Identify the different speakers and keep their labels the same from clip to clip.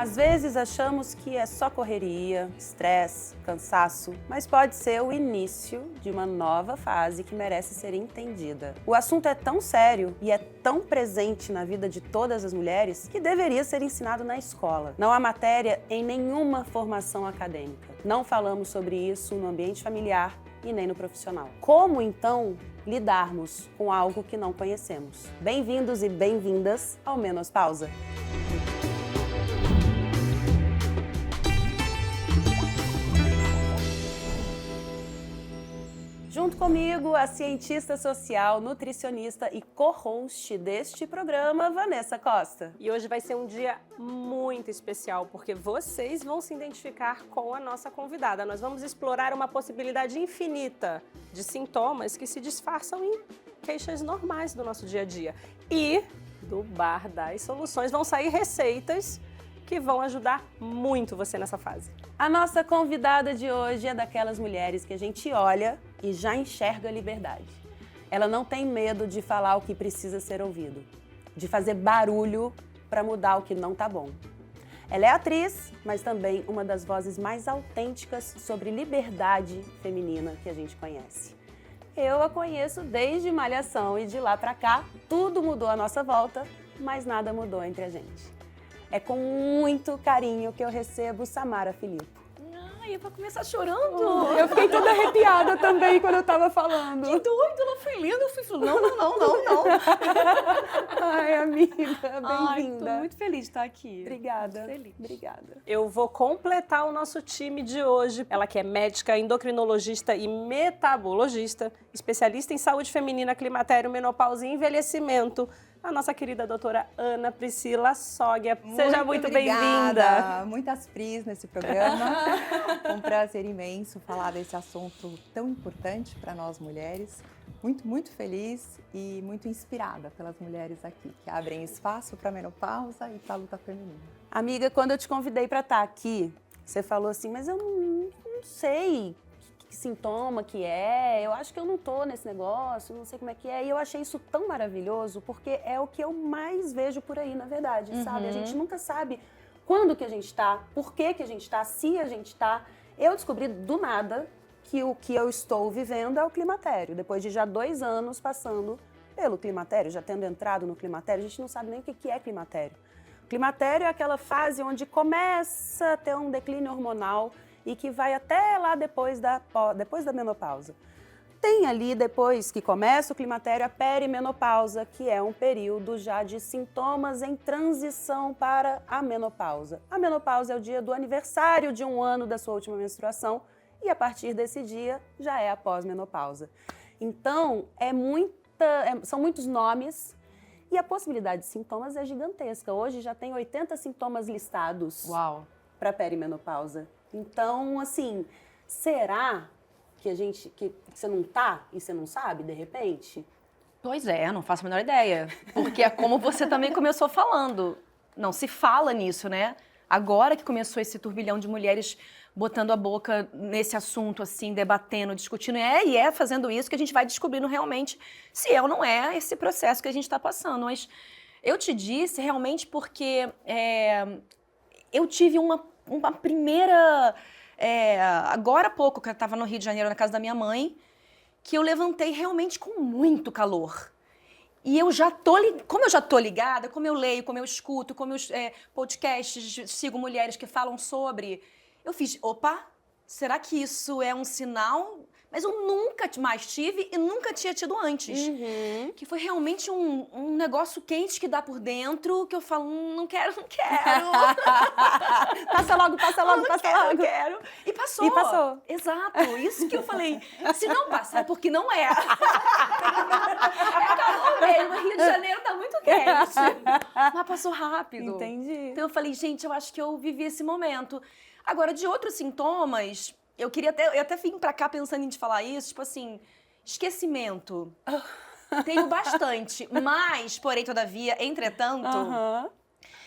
Speaker 1: Às vezes achamos que é só correria, estresse, cansaço, mas pode ser o início de uma nova fase que merece ser entendida. O assunto é tão sério e é tão presente na vida de todas as mulheres que deveria ser ensinado na escola. Não há matéria em nenhuma formação acadêmica. Não falamos sobre isso no ambiente familiar e nem no profissional. Como, então, lidarmos com algo que não conhecemos? Bem-vindos e bem-vindas ao Menopausa. Junto comigo, a cientista social, nutricionista e co-host deste programa, Vanessa Costa.
Speaker 2: E hoje vai ser um dia muito especial, porque vocês vão se identificar com a nossa convidada. Nós vamos explorar uma possibilidade infinita de sintomas que se disfarçam em queixas normais do nosso dia a dia. E do bar das soluções vão sair receitas que vão ajudar muito você nessa fase.
Speaker 1: A nossa convidada de hoje é daquelas mulheres que a gente olha e já enxerga a liberdade. Ela não tem medo de falar o que precisa ser ouvido, de fazer barulho para mudar o que não tá bom. Ela é atriz, mas também uma das vozes mais autênticas sobre liberdade feminina que a gente conhece. Eu a conheço desde Malhação e de lá pra cá tudo mudou à nossa volta, mas nada mudou entre a gente. É com muito carinho que eu recebo Samara Filippo.
Speaker 3: Ai, eu vou começar chorando.
Speaker 1: Eu fiquei toda arrepiada também quando eu tava falando.
Speaker 3: Que doido, ela foi linda. Eu fui falando, não.
Speaker 1: Ai, amiga,
Speaker 3: Ai,
Speaker 1: bem-vinda.
Speaker 3: tô muito feliz de estar aqui.
Speaker 1: Obrigada.
Speaker 3: Muito feliz.
Speaker 1: Obrigada.
Speaker 2: Eu vou completar o nosso time de hoje. Ela que é médica, endocrinologista e metabologista, especialista em saúde feminina, climatério, menopausa e envelhecimento. A nossa querida doutora Ana Priscila Soglia. Seja muito bem-vinda.
Speaker 4: Muitas pris nesse programa. Um prazer imenso falar desse assunto tão importante para nós mulheres. Muito feliz e muito inspirada pelas mulheres aqui, que abrem espaço para a menopausa e para a luta feminina.
Speaker 1: Amiga, quando eu te convidei para estar aqui, você falou assim, mas eu não sei que sintoma que é, eu acho que eu não tô nesse negócio, não sei como é que é. E eu achei isso tão maravilhoso, porque é o que eu mais vejo por aí, na verdade, sabe? A gente nunca sabe quando que a gente tá, por que que a gente tá, se a gente tá. Eu descobri do nada que o que eu estou vivendo é o climatério. Depois de já 2 anos passando pelo climatério, já tendo entrado no climatério, a gente não sabe nem o que é climatério. O climatério é aquela fase onde começa a ter um declínio hormonal e que vai até lá depois da menopausa. Tem ali, depois que começa o climatério, a perimenopausa, que é um período já de sintomas em transição para a menopausa. A menopausa é o dia do aniversário de 1 ano da sua última menstruação e a partir desse dia já é a pós-menopausa. Então, são muitos nomes e a possibilidade de sintomas é gigantesca. Hoje já tem 80 sintomas listados para perimenopausa. Então, assim, será que você não tá e você não sabe, de repente?
Speaker 3: Pois é, não faço a menor ideia. Porque é como você também começou falando. Não se fala nisso, né? Agora que começou esse turbilhão de mulheres botando a boca nesse assunto, assim, debatendo, discutindo. E é fazendo isso que a gente vai descobrindo realmente se é ou não é esse processo que a gente está passando. Mas eu te disse realmente porque eu tive uma primeira... agora há pouco, que eu estava no Rio de Janeiro, na casa da minha mãe, que eu levantei realmente com muito calor. E eu já como eu já tô ligada, como eu leio, como eu escuto, como eu podcasts, sigo mulheres que falam sobre, eu fiz, opa, será que isso é um sinal? Mas eu nunca mais tive e nunca tinha tido antes. Que foi realmente um negócio quente que dá por dentro, que eu falo, não quero.
Speaker 1: Passa logo.
Speaker 3: Não quero. E passou.
Speaker 1: E passou.
Speaker 3: Exato. Isso que eu falei. Se não passar, é porque não é. É calor mesmo. Rio de Janeiro tá muito quente. Mas passou rápido.
Speaker 1: Entendi.
Speaker 3: Então eu falei, gente, eu acho que eu vivi esse momento. Agora, de outros sintomas... Eu até vim pra cá pensando em te falar isso, tipo assim, esquecimento. Tenho bastante, mas, porém, todavia, entretanto,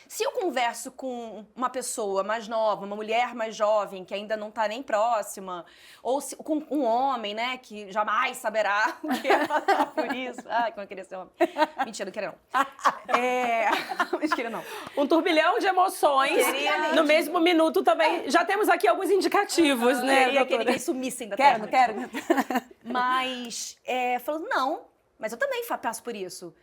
Speaker 3: Se eu converso com uma pessoa mais nova, uma mulher mais jovem, que ainda não tá nem próxima, ou com um homem, né, que jamais saberá o que é passar por isso. Ai, como eu queria ser homem. Mentira, não queria não. Mentira, não.
Speaker 2: Um turbilhão de emoções. No mesmo minuto também. Já temos aqui alguns indicativos, né,
Speaker 3: Queria
Speaker 2: doutora?
Speaker 3: que eles sumissem da
Speaker 1: Quero,
Speaker 3: terra.
Speaker 1: não quero.
Speaker 3: Mas, falando, não, mas eu também passo por isso.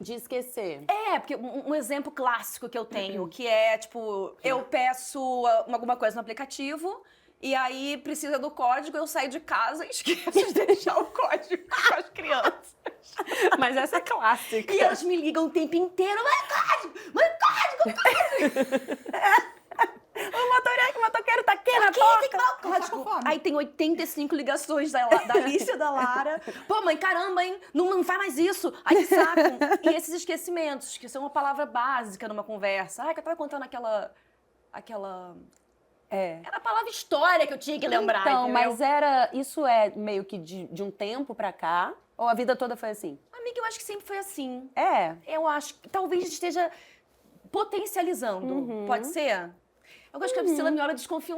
Speaker 1: De esquecer.
Speaker 3: Porque um exemplo clássico que eu tenho, que é, tipo, eu peço alguma coisa no aplicativo e aí precisa do código, eu saio de casa e esqueço de deixar o código com as crianças.
Speaker 2: Mas essa é clássica.
Speaker 3: E elas me ligam o tempo inteiro, mãe, código!
Speaker 1: O motoqueiro tá aqui na porta.
Speaker 3: Tem que dar o código. Aí tem 85 ligações da Alicia, da Lara. Pô, mãe, caramba, hein? Não faz mais isso. Aí sacam. E esses esquecimentos, que são uma palavra básica numa conversa. Ai, que eu tava contando aquela... Era a palavra história que eu tinha que lembrar,
Speaker 1: Então,
Speaker 3: entendeu?
Speaker 1: mas isso é meio que de um tempo pra cá? Ou a vida toda foi assim?
Speaker 3: Amiga, eu acho que sempre foi assim.
Speaker 1: Eu
Speaker 3: acho que talvez esteja potencializando. Pode ser? Eu gosto que a Priscila me olha e desconfia.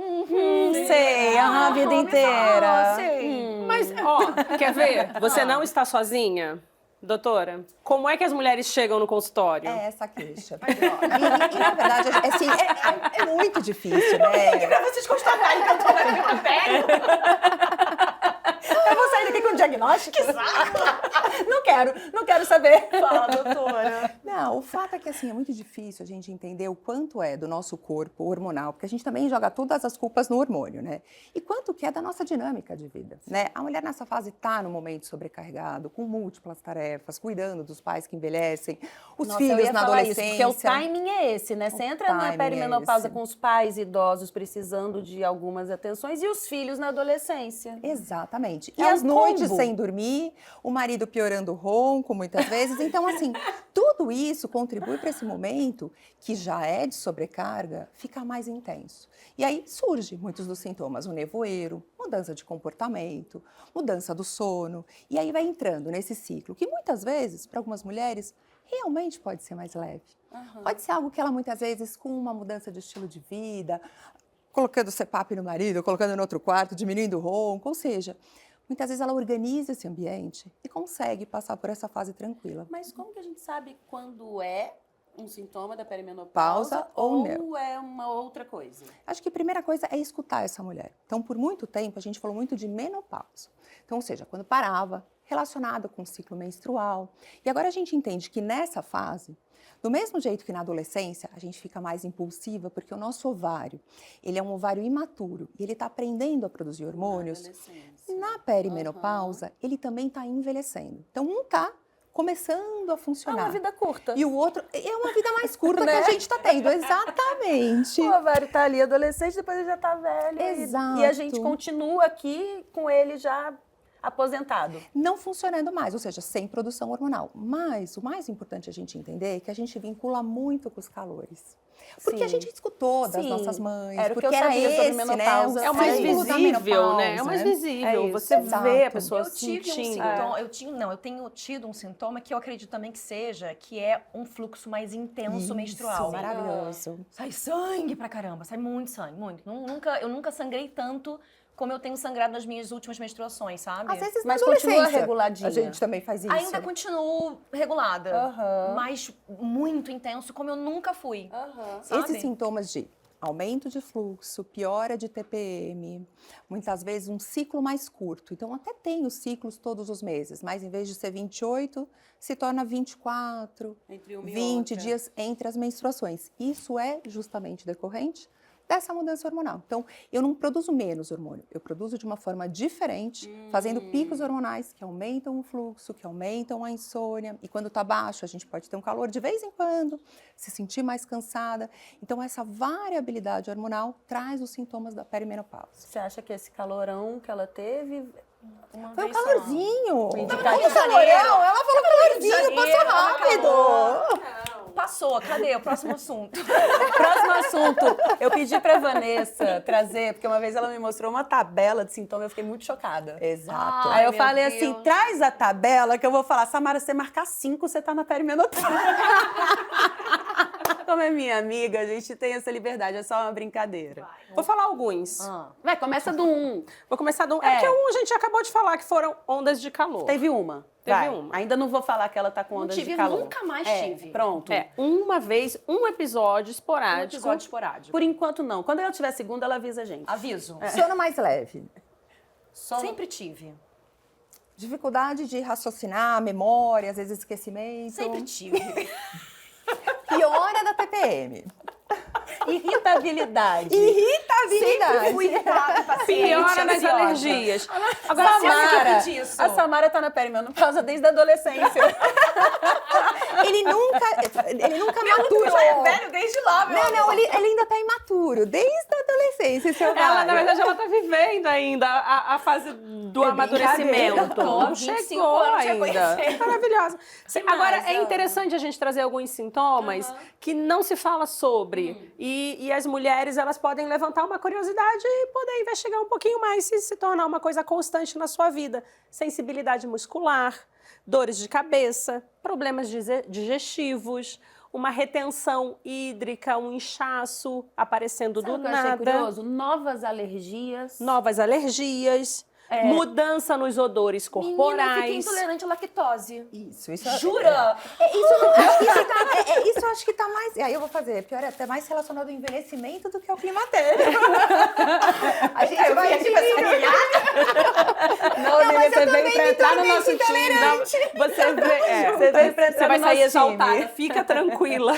Speaker 1: Sei, a vida inteira.
Speaker 3: Sei.
Speaker 2: Mas, quer ver? Você não está sozinha? Doutora, como é que as mulheres chegam no consultório?
Speaker 4: É essa a queixa. E, na verdade, assim, é muito difícil, né?
Speaker 3: Pra vocês constatarem que eu tô aqui na pele.
Speaker 1: Eu vou sair daqui com um diagnóstico?
Speaker 3: Que saco!
Speaker 1: Não quero saber.
Speaker 3: Fala, doutora.
Speaker 4: Não, o fato é que, assim, é muito difícil a gente entender o quanto é do nosso corpo hormonal, porque a gente também joga todas as culpas no hormônio, né? E quanto que é da nossa dinâmica de vida, né? A mulher nessa fase tá no momento sobrecarregado, com múltiplas tarefas, cuidando dos pais que envelhecem, os filhos na adolescência.
Speaker 1: Porque o timing é esse, né? Você entra na
Speaker 4: timing
Speaker 1: perimenopausa
Speaker 4: é esse.
Speaker 1: com os pais idosos precisando de algumas atenções e os filhos na adolescência.
Speaker 4: Exatamente.
Speaker 1: É
Speaker 4: E as
Speaker 1: um
Speaker 4: noites
Speaker 1: combo.
Speaker 4: sem dormir, o marido piorando o ronco muitas vezes. Então, assim, tudo isso contribui para esse momento que já é de sobrecarga ficar mais intenso. E aí surgem muitos dos sintomas, o nevoeiro, mudança de comportamento, mudança do sono. E aí vai entrando nesse ciclo, que muitas vezes, para algumas mulheres, realmente pode ser mais leve. Pode ser algo que ela muitas vezes, com uma mudança de estilo de vida, colocando CPAP no marido, colocando no outro quarto, diminuindo o ronco, ou seja, muitas vezes ela organiza esse ambiente e consegue passar por essa fase tranquila.
Speaker 1: Mas como que a gente sabe quando é um sintoma da perimenopausa
Speaker 4: Pausa ou não?
Speaker 1: é uma outra coisa?
Speaker 4: Acho que a primeira coisa é escutar essa mulher. Então, por muito tempo, a gente falou muito de menopausa. Então, ou seja, quando parava, relacionado com o ciclo menstrual. E agora a gente entende que nessa fase, do mesmo jeito que na adolescência, a gente fica mais impulsiva, porque o nosso ovário, ele é um ovário imaturo e ele está aprendendo a produzir hormônios. Na perimenopausa, ele também está envelhecendo. Então, um está começando a
Speaker 1: É
Speaker 4: funcionar.
Speaker 1: uma vida curta.
Speaker 4: E o outro é uma vida mais curta que a gente está tendo. Exatamente.
Speaker 1: O ovário tá ali adolescente, depois ele já tá velho.
Speaker 4: Exato.
Speaker 1: E a gente continua aqui com ele já aposentado.
Speaker 4: Não funcionando mais, ou seja, sem produção hormonal. Mas o mais importante a gente entender é que a gente vincula muito com os calores. Porque
Speaker 1: Sim.
Speaker 4: a gente escutou das
Speaker 1: Sim.
Speaker 4: nossas mães,
Speaker 1: Era o que
Speaker 4: porque
Speaker 1: eu
Speaker 4: era
Speaker 1: sabia sobre
Speaker 4: esse, né,
Speaker 1: menopausa.
Speaker 4: o
Speaker 2: É o mais
Speaker 4: símbolo da
Speaker 2: visível, né? É o
Speaker 4: menopausa,
Speaker 2: mais
Speaker 4: né?
Speaker 2: visível.
Speaker 1: É isso.
Speaker 2: Você vê a
Speaker 4: Exato.
Speaker 2: pessoa
Speaker 3: Eu tive
Speaker 2: sentindo.
Speaker 3: eu tenho tido um sintoma que eu acredito também que seja, que é um fluxo mais intenso
Speaker 4: Isso,
Speaker 3: menstrual.
Speaker 4: maravilhoso.
Speaker 3: Sai sangue pra caramba, sai muito sangue, muito. Eu nunca sangrei tanto como eu tenho sangrado nas minhas últimas menstruações, sabe?
Speaker 4: Às vezes
Speaker 1: Mas
Speaker 4: na
Speaker 1: continua
Speaker 4: adolescência,
Speaker 1: reguladinha.
Speaker 4: a gente também faz isso.
Speaker 3: Ainda continuo regulada,
Speaker 1: Aham.
Speaker 3: mas muito intenso, como eu nunca fui. Sabe?
Speaker 4: Esses sintomas de aumento de fluxo, piora de TPM, muitas vezes um ciclo mais curto. Então, até tem os ciclos todos os meses, mas em vez de ser 28, se torna 24,
Speaker 1: Entre uma e
Speaker 4: 20
Speaker 1: outra.
Speaker 4: dias entre as menstruações. Isso é justamente decorrente dessa mudança hormonal. Então, eu não produzo menos hormônio, eu produzo de uma forma diferente, fazendo picos hormonais que aumentam o fluxo, que aumentam a insônia. E quando está baixo, a gente pode ter um calor de vez em quando, se sentir mais cansada. Então, essa variabilidade hormonal traz os sintomas da perimenopausa.
Speaker 1: Você acha que esse calorão que ela teve...
Speaker 3: Uma
Speaker 4: Foi um
Speaker 3: vez só.
Speaker 4: calorzinho!
Speaker 1: Indicativo.
Speaker 4: Não, calorão! Ela falou calorzinho,
Speaker 3: Janeiro,
Speaker 4: passou
Speaker 3: tava
Speaker 4: rápido!
Speaker 3: Passou, cadê? O próximo assunto.
Speaker 1: Próximo assunto. Eu pedi pra Vanessa trazer, porque uma vez ela me mostrou uma tabela de sintomas, eu fiquei muito chocada.
Speaker 4: Exato.
Speaker 1: Aí eu
Speaker 3: meu
Speaker 1: falei
Speaker 3: Deus.
Speaker 1: assim, traz a tabela que eu vou falar. Samara, se você marcar 5, você tá na perimenopausa. Como é minha amiga, a gente tem essa liberdade, é só uma brincadeira.
Speaker 2: Vou falar alguns.
Speaker 1: Vai, começa do 1.
Speaker 2: Vou começar do... É porque a gente acabou de falar que foram ondas de calor.
Speaker 1: Teve uma.
Speaker 2: Teve
Speaker 1: Vai.
Speaker 2: uma.
Speaker 1: Ainda não vou falar que ela tá com
Speaker 3: Não
Speaker 1: ondas
Speaker 3: tive,
Speaker 1: de calor.
Speaker 3: nunca mais tive.
Speaker 1: Pronto.
Speaker 2: Uma vez, um episódio
Speaker 3: Um
Speaker 2: esporádico.
Speaker 3: episódio esporádico.
Speaker 1: Por enquanto, não. Quando ela tiver segunda, ela avisa a gente.
Speaker 3: Aviso.
Speaker 4: Sono mais leve.
Speaker 3: Sempre tive.
Speaker 4: Dificuldade de raciocinar, memória, às vezes esquecimento.
Speaker 3: Sempre tive.
Speaker 4: Piora da TPM.
Speaker 1: Irritabilidade.
Speaker 4: Irritabilidade.
Speaker 3: Sempre fui paciente
Speaker 2: Piora nas
Speaker 3: ansiosa.
Speaker 2: alergias.
Speaker 1: Agora,
Speaker 3: Samara, disso.
Speaker 1: a Samara tá na perimenopausa desde a adolescência.
Speaker 4: Ele nunca maturou.
Speaker 3: Já é velho desde lá, meu amor.
Speaker 4: Não, ele ainda tá imaturo, desde a adolescência, seu
Speaker 2: Ela,
Speaker 4: Mário.
Speaker 2: na verdade, ela tá vivendo ainda a fase do amadurecimento.
Speaker 3: Tô,
Speaker 2: Não
Speaker 3: 25
Speaker 2: chegou
Speaker 3: anos te
Speaker 2: ainda.
Speaker 3: conhecendo.
Speaker 2: Maravilhosa.
Speaker 3: Demais,
Speaker 2: Agora, é
Speaker 3: amo.
Speaker 2: interessante a gente trazer alguns sintomas que não se fala sobre. E as mulheres, elas podem levantar uma curiosidade e poder investigar um pouquinho mais e se tornar uma coisa constante na sua vida. Sensibilidade muscular, dores de cabeça, problemas digestivos, uma retenção hídrica, um inchaço aparecendo
Speaker 1: Sabe
Speaker 2: do
Speaker 1: o que eu achei
Speaker 2: nada,
Speaker 1: curioso? Novas alergias.
Speaker 2: novas alergias, mudança nos odores
Speaker 3: Menina, eu fiquei
Speaker 2: corporais.
Speaker 3: intolerante à lactose.
Speaker 4: Isso.
Speaker 3: Jura?
Speaker 4: Isso eu acho que tá mais... Aí eu vou fazer, pior, é até mais relacionado ao envelhecimento do que ao climatério. A gente vai...
Speaker 1: Não, Lívia, você veio pra entrar no nosso time. Não, você veio pra entrar
Speaker 2: Você vai
Speaker 1: no
Speaker 2: sair
Speaker 1: nosso
Speaker 2: exaltada,
Speaker 1: time.
Speaker 2: fica tranquila.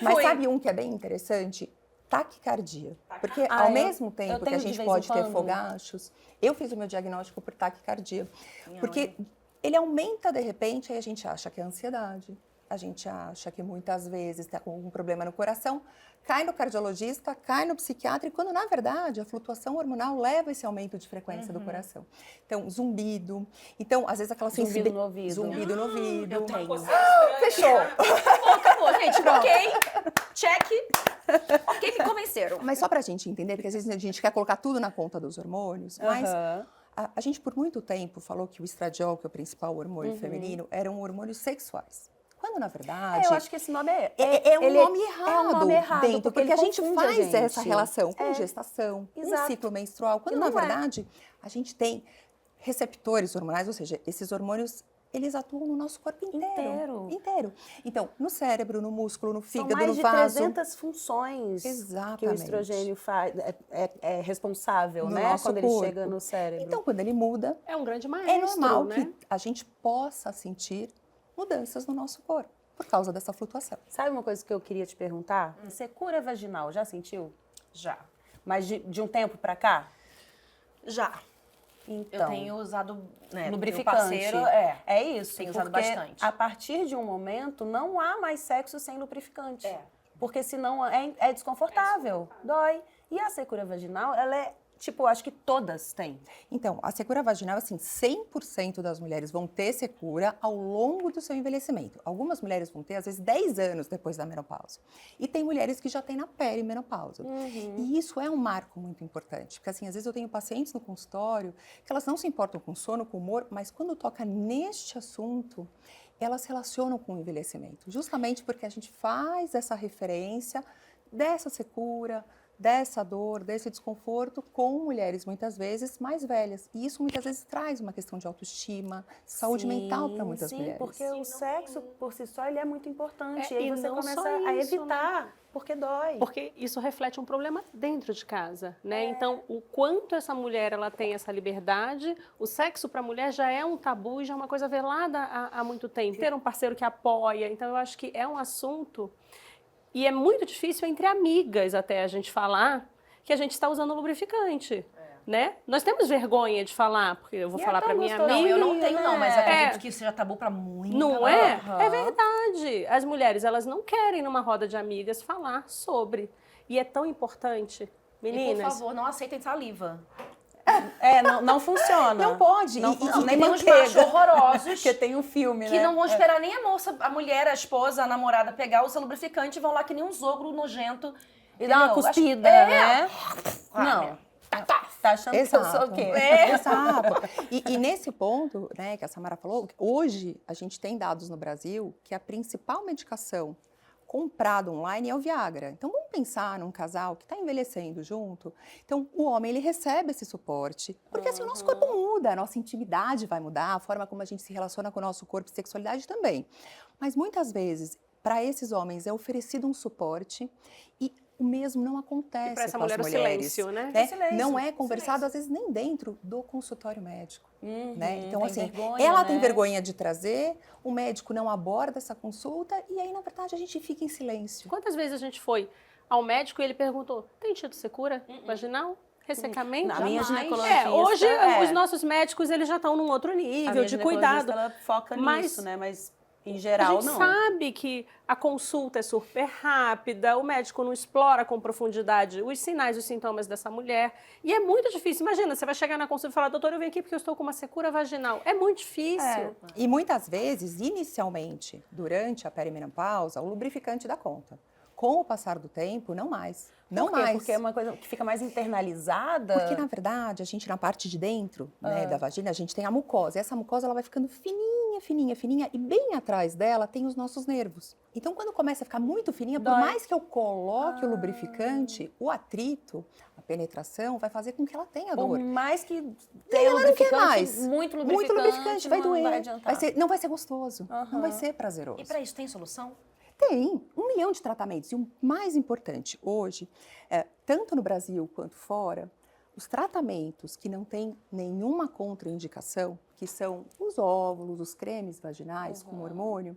Speaker 4: Mas
Speaker 3: Foi.
Speaker 4: sabe um que é bem interessante? Taquicardia. Porque
Speaker 1: Ah,
Speaker 4: ao
Speaker 1: eu
Speaker 4: mesmo tempo que
Speaker 1: tenho
Speaker 4: a
Speaker 1: de
Speaker 4: gente
Speaker 1: vez
Speaker 4: pode
Speaker 1: em
Speaker 4: ter
Speaker 1: quando.
Speaker 4: fogachos, eu fiz o meu diagnóstico por taquicardia. Porque ele aumenta de repente, aí a gente acha que é ansiedade, a gente acha que muitas vezes está com algum problema no coração, cai no cardiologista, cai no psiquiatra, e quando na verdade a flutuação hormonal leva esse aumento de frequência do coração. Então, zumbido. Então, às vezes aquela
Speaker 1: Zumbido
Speaker 4: sensibilidade.
Speaker 1: no ouvido.
Speaker 4: Zumbido no ouvido.
Speaker 3: Eu tenho.
Speaker 4: Fechou.
Speaker 3: Acabou, gente. Ok. Check. Ok, me convenceram.
Speaker 4: Mas só pra gente entender, porque às vezes a gente quer colocar tudo na conta dos hormônios, mas
Speaker 1: Aham.
Speaker 4: a gente por muito tempo falou que o estradiol, que é o principal hormônio feminino, eram hormônios sexuais. Quando na verdade
Speaker 1: Eu acho que esse nome
Speaker 4: é um nome errado,
Speaker 1: é um nome errado,
Speaker 4: dentro,
Speaker 1: porque
Speaker 4: porque
Speaker 1: ele
Speaker 4: a gente
Speaker 1: confunde a
Speaker 4: faz
Speaker 1: gente.
Speaker 4: essa relação com gestação, com
Speaker 1: Exato.
Speaker 4: ciclo menstrual, quando
Speaker 1: E
Speaker 4: na
Speaker 1: não é.
Speaker 4: verdade a gente tem receptores hormonais, ou seja, esses hormônios eles atuam no nosso corpo inteiro. Então, no cérebro, no músculo, no
Speaker 1: São
Speaker 4: fígado,
Speaker 1: mais
Speaker 4: no
Speaker 1: de
Speaker 4: vaso.
Speaker 1: 300 funções que o
Speaker 4: Exatamente.
Speaker 1: estrogênio é responsável,
Speaker 4: No
Speaker 1: né?
Speaker 4: nosso
Speaker 1: Quando ele
Speaker 4: corpo.
Speaker 1: chega no cérebro.
Speaker 4: Então, quando ele muda,
Speaker 2: É um grande
Speaker 4: é
Speaker 2: maestro,
Speaker 4: normal
Speaker 2: né?
Speaker 4: que a gente possa sentir mudanças no nosso corpo por causa dessa flutuação.
Speaker 1: Sabe uma coisa que eu queria te perguntar? Secura vaginal, já sentiu?
Speaker 3: Já.
Speaker 1: Mas de um tempo pra cá?
Speaker 3: Já.
Speaker 1: Então,
Speaker 3: Eu tenho usado, né,
Speaker 1: lubrificante.
Speaker 3: meu parceiro,
Speaker 1: É isso.
Speaker 3: Tenho usado
Speaker 1: porque
Speaker 3: bastante.
Speaker 1: a partir de um momento não há mais sexo sem lubrificante. Porque senão é desconfortável, dói. E a secura vaginal, ela é, tipo, acho que todas têm.
Speaker 4: Então, a secura vaginal, assim, 100% das mulheres vão ter secura ao longo do seu envelhecimento. Algumas mulheres vão ter, às vezes, 10 anos depois da menopausa. E tem mulheres que já têm na perimenopausa. E isso é um marco muito importante. Porque, assim, às vezes eu tenho pacientes no consultório que elas não se importam com sono, com humor, mas quando toca neste assunto, elas se relacionam com o envelhecimento. Justamente porque a gente faz essa referência dessa secura, dessa dor, desse desconforto com mulheres muitas vezes mais velhas. E isso muitas vezes traz uma questão de autoestima, saúde mental para muitas mulheres.
Speaker 1: Porque o sexo por si só ele é muito importante.
Speaker 2: É,
Speaker 1: e aí
Speaker 2: e
Speaker 1: você
Speaker 2: não
Speaker 1: começa
Speaker 2: só
Speaker 1: a
Speaker 2: isso,
Speaker 1: evitar, porque dói.
Speaker 2: Porque isso reflete um problema dentro de casa, né? Então, o quanto essa mulher ela tem essa liberdade, o sexo para a mulher já é um tabu e já é uma coisa velada há muito tempo. Ter um parceiro que apoia, então eu acho que é um assunto e é muito difícil entre amigas até a gente falar que a gente está usando lubrificante, né? Nós temos vergonha de falar, porque eu vou
Speaker 1: E é
Speaker 2: falar
Speaker 1: tão
Speaker 2: para minha
Speaker 1: gostoso.
Speaker 2: amiga.
Speaker 3: Não, eu não tenho não, mas
Speaker 1: né?
Speaker 3: acredito que isso seja tabu pra muita
Speaker 2: Não é?
Speaker 1: Aham.
Speaker 2: É verdade. As mulheres, elas não querem, numa roda de amigas, falar sobre. E é tão importante.
Speaker 3: E,
Speaker 2: Meninas,
Speaker 3: por favor, não aceitem saliva.
Speaker 1: Não funciona.
Speaker 4: Não pode.
Speaker 1: Não
Speaker 4: E-
Speaker 1: funciona.
Speaker 3: E
Speaker 1: Nem
Speaker 3: tem uns
Speaker 1: manteiga.
Speaker 3: machos horrorosos
Speaker 1: Porque tem um filme,
Speaker 3: que
Speaker 1: né?
Speaker 3: não vão esperar nem a moça, a mulher, a esposa, a namorada pegar o seu lubrificante e vão lá que nem um ogro nojento.
Speaker 1: E dá uma
Speaker 3: entendeu?
Speaker 1: cuspida, né? Não. Tá achando que eu sou o quê?
Speaker 4: Exato. E nesse ponto, né, que a Samara falou, hoje a gente tem dados no Brasil que a principal medicação comprado online é o Viagra. Então, vamos pensar num casal que está envelhecendo junto. Então, o homem, ele recebe esse suporte, porque assim, o nosso corpo muda, a nossa intimidade vai mudar, a forma como a gente se relaciona com o nosso corpo e sexualidade também. Mas, muitas vezes, para esses homens é oferecido um suporte e o mesmo não acontece
Speaker 2: E para essa
Speaker 4: com as
Speaker 2: mulher o
Speaker 4: mulheres.
Speaker 2: silêncio, né?
Speaker 4: Né?
Speaker 1: Silêncio,
Speaker 4: Não é conversado, às vezes, nem dentro do consultório médico. Né? Então,
Speaker 1: tem
Speaker 4: assim,
Speaker 1: vergonha,
Speaker 4: ela
Speaker 1: né?
Speaker 4: tem vergonha de trazer, o médico não aborda essa consulta e aí, na verdade, a gente fica em silêncio.
Speaker 2: Quantas vezes a gente foi ao médico e ele perguntou, tem tido secura vaginal? Ressecamento?
Speaker 1: Na minha
Speaker 2: Jamais.
Speaker 1: ginecologista,
Speaker 2: Hoje
Speaker 1: é.
Speaker 2: os nossos médicos eles já estão num outro
Speaker 1: A
Speaker 2: nível
Speaker 1: minha
Speaker 2: de
Speaker 1: ginecologista,
Speaker 2: cuidado.
Speaker 1: ela foca
Speaker 2: Mas
Speaker 1: nisso, né? Mas em
Speaker 2: A
Speaker 1: geral,
Speaker 2: gente
Speaker 1: não.
Speaker 2: sabe que a consulta é super rápida, o médico não explora com profundidade os sinais, os sintomas dessa mulher. E é muito difícil. Imagina, você vai chegar na consulta e falar, doutor, eu vim aqui porque eu estou com uma secura vaginal. É muito difícil.
Speaker 4: E muitas vezes, inicialmente, durante a perimenopausa, o lubrificante dá conta. Com o passar do tempo, não mais. Não
Speaker 1: Por quê?
Speaker 4: mais.
Speaker 1: Porque é uma coisa que fica mais internalizada.
Speaker 4: Porque, na verdade, a gente, na parte de dentro né, da vagina, a gente tem a mucosa. E essa mucosa ela vai ficando fininha, fininha, fininha. E bem atrás dela tem os nossos nervos. Então, quando começa a ficar muito fininha, por
Speaker 1: Dói.
Speaker 4: mais que eu coloque o lubrificante, o atrito, a penetração, vai fazer com que ela tenha
Speaker 1: Por
Speaker 4: dor.
Speaker 1: mais que
Speaker 4: E
Speaker 1: tenha
Speaker 4: ela não quer
Speaker 1: lubrificante,
Speaker 4: mais.
Speaker 1: muito
Speaker 4: Muito lubrificante, vai
Speaker 1: não
Speaker 4: doer.
Speaker 1: vai adiantar.
Speaker 4: Não vai ser gostoso. Não
Speaker 1: Aham.
Speaker 4: vai ser prazeroso.
Speaker 3: E para isso tem solução?
Speaker 4: Tem 1 milhão de tratamentos. E o mais importante hoje, tanto no Brasil quanto fora, os tratamentos que não têm nenhuma contraindicação, que são os óvulos, os cremes vaginais com hormônio,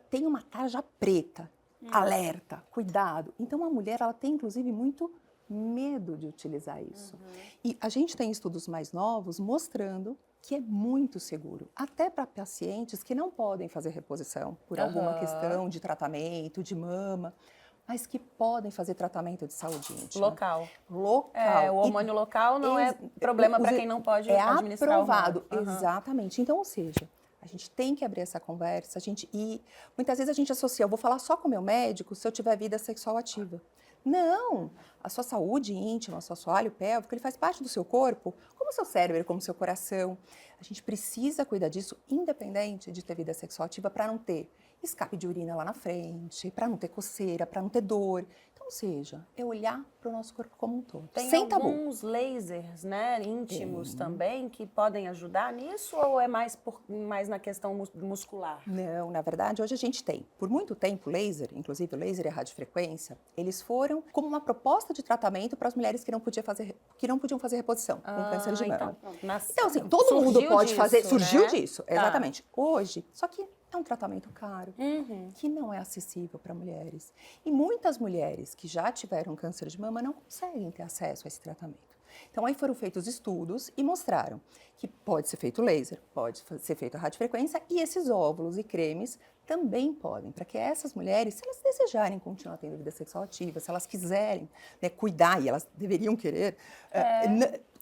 Speaker 4: tem uma tarja preta, alerta, cuidado. Então a mulher ela tem inclusive muito medo de utilizar isso. E a gente tem estudos mais novos mostrando que é muito seguro, até para pacientes que não podem fazer reposição por alguma questão de tratamento, de mama, mas que podem fazer tratamento de saúde íntima.
Speaker 1: Local.
Speaker 4: Local.
Speaker 1: O hormônio local não é problema para quem não pode
Speaker 4: é
Speaker 1: administrar
Speaker 4: aprovado,
Speaker 1: o hormônio.
Speaker 4: exatamente. Então, ou seja, a gente tem que abrir essa conversa, e muitas vezes a gente associa, eu vou falar só com o meu médico se eu tiver vida sexual ativa. Não! A sua saúde íntima, o seu assoalho pélvico, ele faz parte do seu corpo, como o seu cérebro, como o seu coração. A gente precisa cuidar disso, independente de ter vida sexual ativa, para não ter escape de urina lá na frente, para não ter coceira, para não ter dor. Então, ou seja, é olhar para o nosso corpo como um todo,
Speaker 1: Tem
Speaker 4: sem tabu.
Speaker 1: alguns lasers, né, íntimos também, que podem ajudar nisso ou é mais na questão muscular?
Speaker 4: Não, na verdade, hoje a gente tem, por muito tempo, laser, inclusive o laser e a radiofrequência, eles foram como uma proposta de tratamento para as mulheres que não podiam fazer reposição com câncer de mama. Então, assim, todo mundo pode fazer, surgiu disso, exatamente. Hoje, só que é um tratamento caro, que não é acessível para mulheres. E muitas mulheres que já tiveram câncer de mama não conseguem ter acesso a esse tratamento. Então, aí foram feitos estudos e mostraram que pode ser feito laser, pode ser feito a radiofrequência e esses óvulos e cremes também podem, para que essas mulheres, se elas desejarem continuar tendo vida sexual ativa, se elas quiserem cuidar, e elas deveriam querer,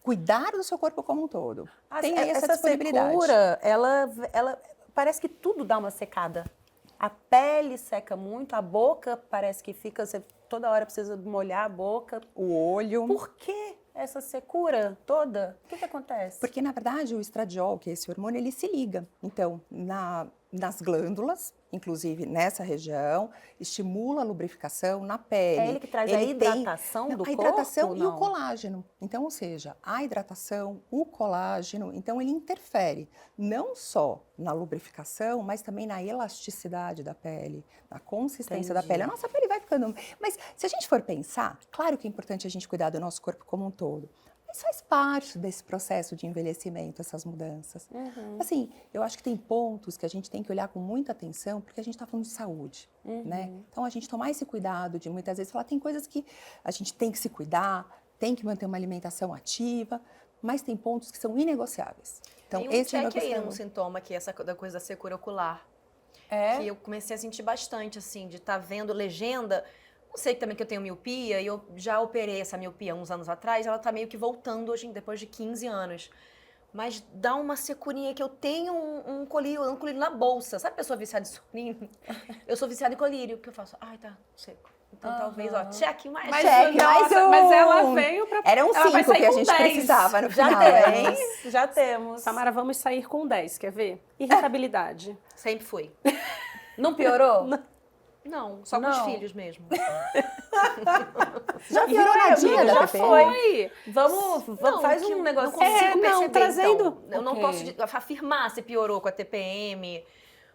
Speaker 4: cuidar do seu corpo como um todo. Tem aí essa disponibilidade.
Speaker 1: Secura, ela parece que tudo dá uma secada. A pele seca muito, a boca parece que fica, você toda hora precisa molhar a boca.
Speaker 4: O olho.
Speaker 1: Por que essa secura toda? O que acontece?
Speaker 4: Porque, na verdade, o estradiol, que é esse hormônio, ele se liga. Então, nas glândulas, inclusive nessa região, estimula a lubrificação na pele.
Speaker 1: É ele que traz a hidratação do corpo?
Speaker 4: A hidratação e
Speaker 1: não?
Speaker 4: o colágeno. Então, ou seja, a hidratação, o colágeno, então ele interfere não só na lubrificação, mas também na elasticidade da pele, na consistência da pele. A nossa pele vai ficando... Mas se a gente for pensar, claro que é importante a gente cuidar do nosso corpo como um todo. Mas faz parte desse processo de envelhecimento, essas mudanças. Assim, eu acho que tem pontos que a gente tem que olhar com muita atenção, porque a gente está falando de saúde, né? Então, a gente tomar esse cuidado de muitas vezes falar, tem coisas que a gente tem que se cuidar, tem que manter uma alimentação ativa, mas tem pontos que são inegociáveis. Então,
Speaker 3: tem
Speaker 4: esse é
Speaker 3: check aí
Speaker 4: inegociável.
Speaker 3: num sintoma que é essa da coisa da secura ocular. Que eu comecei a sentir bastante, assim, de estar vendo legenda. Não sei também que eu tenho miopia, e eu já operei essa miopia uns anos atrás, ela tá meio que voltando hoje, depois de 15 anos. Mas dá uma securinha que eu tenho um colírio na bolsa. Sabe a pessoa viciada em soninho? Eu sou viciada em colírio, que eu faço, ai, tá seco. Então talvez, ó, check mais.
Speaker 2: Mas,
Speaker 4: Check, mais
Speaker 2: nossa,
Speaker 4: um.
Speaker 2: mas ela veio pra...
Speaker 4: Eram
Speaker 2: ela vai
Speaker 4: 5
Speaker 2: sair
Speaker 4: que a
Speaker 2: com
Speaker 4: gente
Speaker 2: 10.
Speaker 4: precisava no
Speaker 1: Já
Speaker 4: final,
Speaker 1: temos,
Speaker 4: hein?
Speaker 1: já temos.
Speaker 2: Samara, vamos sair com 10, quer ver? Irritabilidade.
Speaker 3: Sempre fui.
Speaker 1: Não piorou?
Speaker 3: Não, só com os
Speaker 1: Não.
Speaker 3: filhos mesmo.
Speaker 4: Já piorou na dia da
Speaker 2: Já
Speaker 4: TPM?
Speaker 2: foi.
Speaker 1: Vamos faz um negócio.
Speaker 3: Não consigo perceber,
Speaker 2: trazendo...
Speaker 3: então. Eu não
Speaker 1: Ok.
Speaker 3: posso afirmar se piorou com a TPM.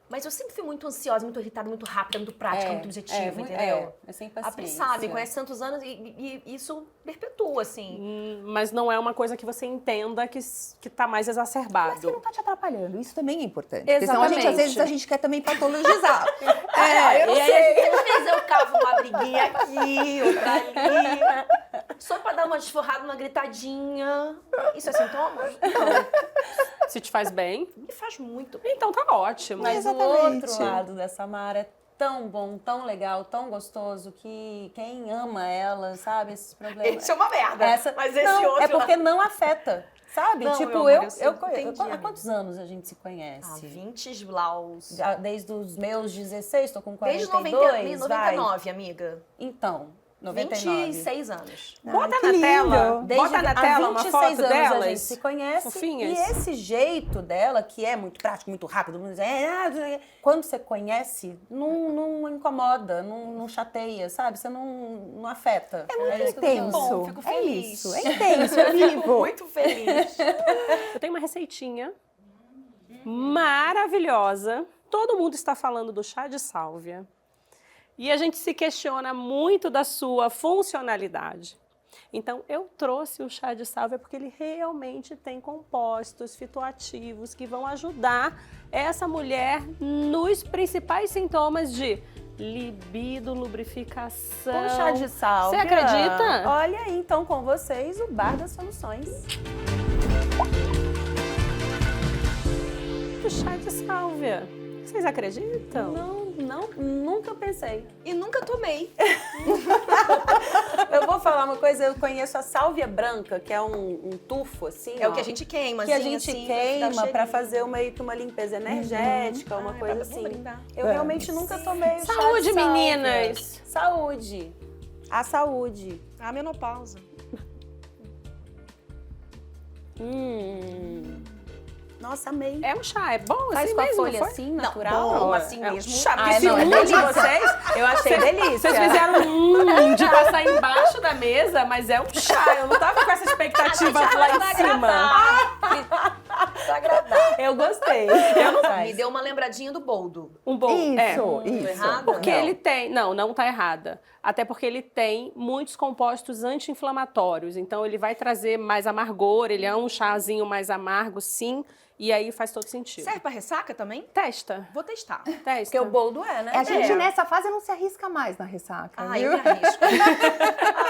Speaker 3: Mas eu sempre fui muito ansiosa, muito irritada, muito rápida, muito prática, muito objetiva, entendeu?
Speaker 1: É sem
Speaker 3: A Pri
Speaker 1: paciência.
Speaker 3: sabe, conhece tantos anos e isso perpetua, assim.
Speaker 2: Mas não é uma coisa que você entenda que tá mais exacerbado.
Speaker 4: Mas que não tá te atrapalhando. Isso também é importante. Porque senão às
Speaker 2: Exatamente.
Speaker 4: vezes a gente quer também patologizar.
Speaker 3: Eu não sei. Às vezes eu cavo uma briguinha aqui, outra ali. Só pra dar uma desforrada, uma gritadinha. Isso é sintoma?
Speaker 2: Se te faz bem,
Speaker 3: Me faz muito.
Speaker 2: então tá ótimo.
Speaker 1: Mas o
Speaker 4: Exatamente.
Speaker 1: outro lado dessa Mara é tão bom, tão legal, tão gostoso, que quem ama ela, sabe, esses problemas...
Speaker 3: Isso é uma merda. Mas esse
Speaker 1: não,
Speaker 3: outro
Speaker 1: é porque não afeta, sabe?
Speaker 3: Não,
Speaker 1: tipo,
Speaker 3: meu amor, eu sei,
Speaker 1: há
Speaker 3: entendi,
Speaker 1: quantos anos a gente se conhece?
Speaker 3: 20 blaus.
Speaker 1: Desde os meus 16, tô com 42,
Speaker 3: Desde 99,
Speaker 1: vai.
Speaker 3: amiga.
Speaker 1: Então, 99.
Speaker 3: 26 anos.
Speaker 2: Bota
Speaker 4: Ai, que
Speaker 2: na
Speaker 4: lindo.
Speaker 2: tela.
Speaker 1: Desde
Speaker 2: Bota na
Speaker 1: há
Speaker 2: tela uma
Speaker 1: 26
Speaker 2: foto
Speaker 1: anos
Speaker 2: delas.
Speaker 1: a gente se conhece.
Speaker 2: Fofinhas.
Speaker 1: E esse jeito dela, que é muito prático, muito rápido, quando você conhece, não incomoda, não chateia, sabe? Você não afeta. É
Speaker 4: muito
Speaker 1: isso que eu tô
Speaker 4: intenso.
Speaker 1: falando.
Speaker 3: Bom, fico
Speaker 4: É
Speaker 3: feliz.
Speaker 4: isso, é intenso, é
Speaker 3: Fico
Speaker 4: vivo.
Speaker 3: muito feliz.
Speaker 2: Eu tenho uma receitinha maravilhosa. Todo mundo está falando do chá de sálvia. E a gente se questiona muito da sua funcionalidade. Então, eu trouxe o chá de sálvia porque ele realmente tem compostos fitoativos que vão ajudar essa mulher nos principais sintomas de libido, lubrificação.
Speaker 1: O chá de sálvia.
Speaker 2: Você acredita?
Speaker 1: Olha aí, então, com vocês, o Bar das Soluções.
Speaker 2: O chá de sálvia. Vocês acreditam?
Speaker 1: Não, nunca pensei.
Speaker 3: E nunca tomei.
Speaker 1: Eu vou falar uma coisa, eu conheço a sálvia branca, que é um tufo, assim,
Speaker 3: É
Speaker 1: ó,
Speaker 3: o que a gente queima,
Speaker 1: que a
Speaker 3: assim,
Speaker 1: gente
Speaker 3: assim,
Speaker 1: queima
Speaker 3: dá
Speaker 1: pra
Speaker 3: cheirinho.
Speaker 1: fazer uma limpeza energética, uma
Speaker 3: Ai,
Speaker 1: coisa
Speaker 3: vamos
Speaker 1: assim.
Speaker 3: brindar.
Speaker 1: Eu realmente nunca tomei o chá de
Speaker 2: Saúde,
Speaker 1: sálvia.
Speaker 2: meninas!
Speaker 1: Saúde. A saúde.
Speaker 3: A menopausa.
Speaker 1: Nossa, amei.
Speaker 2: É um chá, é bom
Speaker 1: Faz
Speaker 2: assim
Speaker 1: com a
Speaker 2: mesmo,
Speaker 1: folha
Speaker 2: não foi?
Speaker 1: assim, natural?
Speaker 3: Bom, assim
Speaker 2: É um
Speaker 3: mesmo.
Speaker 2: chá, porque
Speaker 1: Ai, não, é
Speaker 2: segundo
Speaker 1: delícia.
Speaker 2: vocês,
Speaker 1: Eu achei delícia.
Speaker 2: vocês fizeram de passar embaixo da mesa, mas é um chá. Eu não tava com essa expectativa lá em cima.
Speaker 1: Eu gostei.
Speaker 3: Me deu uma lembradinha do boldo.
Speaker 2: Um bom.
Speaker 4: Isso.
Speaker 3: errada?
Speaker 2: Porque
Speaker 4: Não.
Speaker 2: ele tem... Não tá errada. Até porque ele tem muitos compostos anti-inflamatórios. Então, ele vai trazer mais amargor. Ele é um chazinho mais amargo, sim. E aí faz todo sentido.
Speaker 3: Serve pra ressaca também?
Speaker 2: Testa.
Speaker 3: Vou testar.
Speaker 2: Testa.
Speaker 1: Porque o boldo é, né?
Speaker 4: A gente nessa fase não se arrisca mais na ressaca,
Speaker 3: Ah,
Speaker 4: viu?
Speaker 3: eu me arrisco.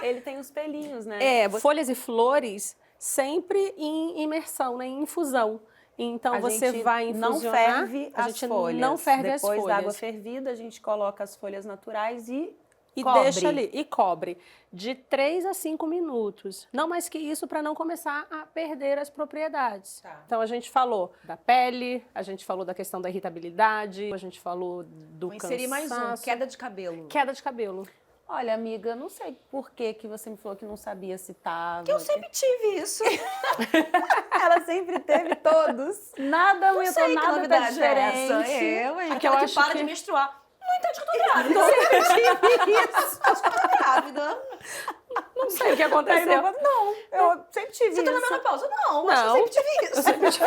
Speaker 1: Ele tem os pelinhos, né?
Speaker 2: É, folhas e flores sempre em imersão, né? Em infusão. Então,
Speaker 1: A
Speaker 2: você
Speaker 1: gente
Speaker 2: vai
Speaker 1: não
Speaker 2: infusionar.
Speaker 1: ferve
Speaker 2: a
Speaker 1: as
Speaker 2: gente
Speaker 1: folhas.
Speaker 2: não ferve as
Speaker 1: Depois
Speaker 2: folhas.
Speaker 1: da água fervida, a gente coloca as folhas naturais e
Speaker 2: E deixa ali, e cobre de 3 a 5 minutos. Não mais que isso para não começar a perder as propriedades. Então, a gente falou da pele, a gente falou da questão da irritabilidade, a gente falou do
Speaker 3: Vou
Speaker 2: cansaço.
Speaker 3: inserir mais um, queda de cabelo.
Speaker 2: Queda de cabelo.
Speaker 1: Olha, amiga, não sei por que você me falou que não sabia se tava.
Speaker 3: Eu sempre tive isso.
Speaker 1: Ela sempre teve todos. Nada
Speaker 3: Não
Speaker 1: aumentou,
Speaker 3: sei que
Speaker 1: nada tá
Speaker 3: novidade é
Speaker 1: diferente.
Speaker 3: essa. Eu, hein?
Speaker 2: Porque eu
Speaker 3: Aquela que
Speaker 2: acho
Speaker 3: para
Speaker 2: que-
Speaker 3: de menstruar. Não entende que eu tô grávida. Eu sempre tive isso. Acho que eu tô grávida.
Speaker 2: Não sei o que aconteceu.
Speaker 1: Não, eu sempre tive
Speaker 3: Você tá na
Speaker 1: isso.
Speaker 3: menopausa? Não, acho que eu
Speaker 2: Não.
Speaker 3: sempre tive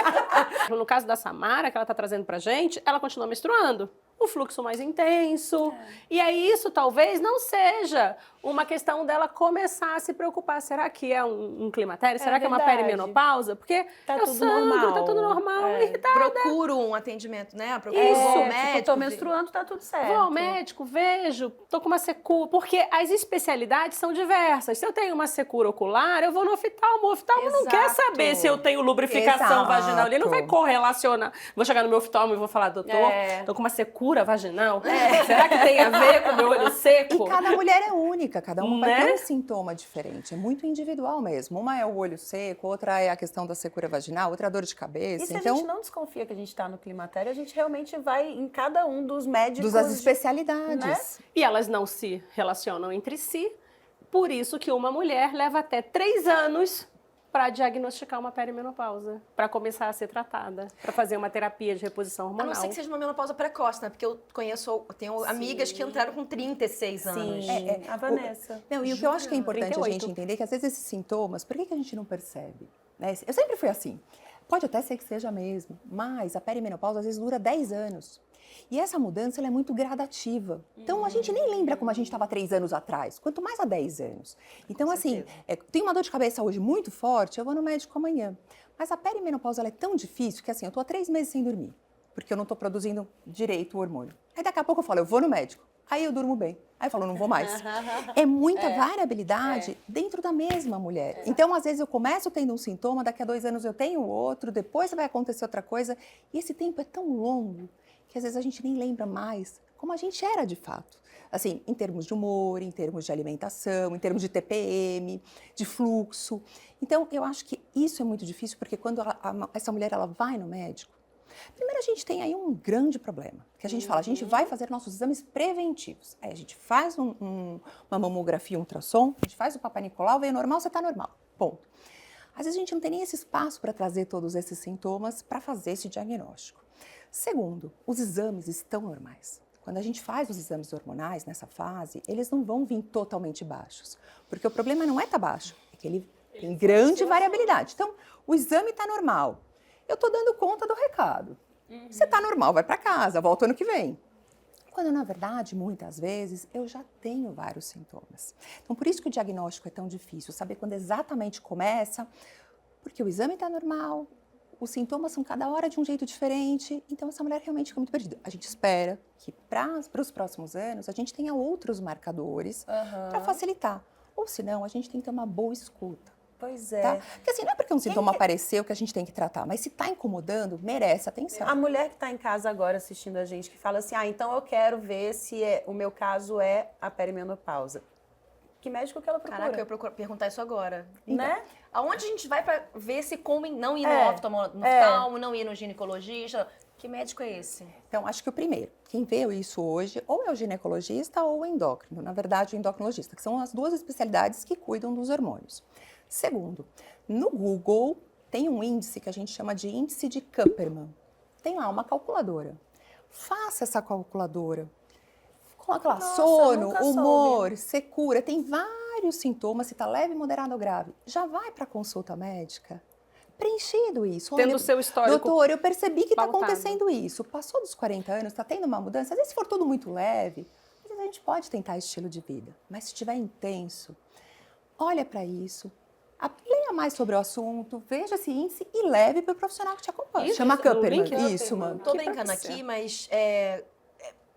Speaker 3: isso.
Speaker 2: No caso da Samara, que ela tá trazendo pra gente, ela continua menstruando. O fluxo mais intenso. E aí isso talvez não seja uma questão dela começar a se preocupar. Será que é um climatério? Será que é uma
Speaker 1: verdade.
Speaker 2: perimenopausa? Porque
Speaker 1: Tá
Speaker 2: eu
Speaker 1: tudo
Speaker 2: sangro,
Speaker 1: normal.
Speaker 2: tá tudo normal.
Speaker 1: É.
Speaker 2: Irritada.
Speaker 3: Procuro um atendimento, né? Procuro
Speaker 2: Isso.
Speaker 3: um
Speaker 1: Tipo,
Speaker 3: médico.
Speaker 1: tô menstruando, tá tudo certo.
Speaker 2: Vou ao médico, vejo, tô com uma secura. Porque as especialidades são diversas. Se eu tenho uma secura ocular, eu vou no oftalmo. O oftalmo não quer
Speaker 3: Exato.
Speaker 2: saber se eu tenho lubrificação
Speaker 4: Exato.
Speaker 2: vaginal. Ele não vai correlacionar. Vou chegar no meu oftalmo e vou falar, doutor,
Speaker 1: É.
Speaker 2: tô com uma secura vaginal. Será que tem a ver com o meu olho seco?
Speaker 4: E cada mulher é única, cada uma
Speaker 2: Né?
Speaker 4: vai ter um sintoma diferente. É muito individual mesmo. Uma é o olho seco, outra é a questão da secura vaginal, outra é a dor de cabeça.
Speaker 1: E se a
Speaker 4: Então,
Speaker 1: gente não desconfia que a gente tá no climatério, a gente realmente vai em cada um dos médicos.
Speaker 4: das especialidades.
Speaker 2: E elas não se relacionam entre si. Por isso que uma mulher leva até 3 anos para diagnosticar uma perimenopausa, para começar a ser tratada, para fazer uma terapia de reposição
Speaker 3: A
Speaker 2: hormonal.
Speaker 3: não ser que seja uma menopausa precoce, né? Porque eu tenho amigas que entraram com 36 anos.
Speaker 1: Sim, a Vanessa.
Speaker 4: Não, e o que eu acho que é importante
Speaker 2: 38.
Speaker 4: a gente entender é que às vezes esses sintomas, por que a gente não percebe? Né? Eu sempre fui assim. Pode até ser que seja mesmo, mas a perimenopausa às vezes dura 10 anos. E essa mudança ela é muito gradativa. Então, a gente nem lembra como a gente estava 3 anos atrás, quanto mais há 10 anos. Então, assim, tem uma dor de cabeça hoje muito forte, eu vou no médico amanhã. Mas a perimenopausa ela é tão difícil que, assim, eu estou há 3 meses sem dormir, porque eu não estou produzindo direito o hormônio. Aí, daqui a pouco eu falo, eu vou no médico. Aí eu durmo bem. Aí eu falo, não vou mais. É muita variabilidade dentro da mesma mulher. Então, às vezes, eu começo tendo um sintoma, daqui a 2 anos eu tenho outro, depois vai acontecer outra coisa. E esse tempo é tão longo que às vezes a gente nem lembra mais como a gente era de fato. Assim, em termos de humor, em termos de alimentação, em termos de TPM, de fluxo. Então, eu acho que isso é muito difícil, porque quando essa mulher ela vai no médico, primeiro a gente tem aí um grande problema, que a gente fala, a gente vai fazer nossos exames preventivos. Aí a gente faz uma mamografia, um ultrassom, a gente faz o Papai Nicolau, veio normal, você está normal, ponto. Às vezes a gente não tem nem esse espaço para trazer todos esses sintomas para fazer esse diagnóstico. Segundo, os exames estão normais. Quando a gente faz os exames hormonais nessa fase, eles não vão vir totalmente baixos, porque o problema não é estar baixo, é que ele tem grande variabilidade. Então, o exame está normal. Eu estou dando conta do recado. Você está normal, vai para casa, volta ano que vem. Quando, na verdade, muitas vezes, eu já tenho vários sintomas. Então, por isso que o diagnóstico é tão difícil, saber quando exatamente começa, porque o exame está normal, os sintomas são cada hora de um jeito diferente, então essa mulher realmente fica muito perdida. A gente espera que para os próximos anos a gente tenha outros marcadores para facilitar. Ou senão, a gente tem que ter uma boa escuta.
Speaker 1: Pois é.
Speaker 4: Tá? Porque assim, não é porque um sintoma apareceu que a gente tem que tratar, mas se está incomodando, merece atenção.
Speaker 1: A mulher que está em casa agora assistindo a gente, que fala assim, então eu quero ver se o meu caso é a perimenopausa. Que médico que ela procura?
Speaker 3: Caraca, eu procuro perguntar isso agora.
Speaker 1: Né?
Speaker 3: Aonde a gente vai pra ver se como não ir no oftalmo, não ir no ginecologista? Que médico é esse?
Speaker 4: Então, acho que o primeiro, quem vê isso hoje, ou é o ginecologista ou o endócrino. Na verdade, o endocrinologista, que são as duas especialidades que cuidam dos hormônios. Segundo, no Google tem um índice que a gente chama de índice de Kupperman. Tem lá uma calculadora. Faça essa calculadora. Coloca lá, sono, humor, secura, tem vários sintomas, se está leve, moderado ou grave. Já vai para a consulta médica. Preenchido isso.
Speaker 2: Tendo o seu histórico.
Speaker 4: Doutor, eu percebi que está
Speaker 2: pautado.
Speaker 4: acontecendo isso. Passou dos 40 anos, está tendo uma mudança. Às vezes, se for tudo muito leve, às vezes a gente pode tentar estilo de vida. Mas se estiver intenso, olha para isso. Leia mais sobre o assunto, veja esse índice e leve para o profissional que te acompanha.
Speaker 3: Isso,
Speaker 4: Chama Kupperman.
Speaker 3: Kupperman.
Speaker 4: Isso, mano.
Speaker 3: Tô brincando aqui, mas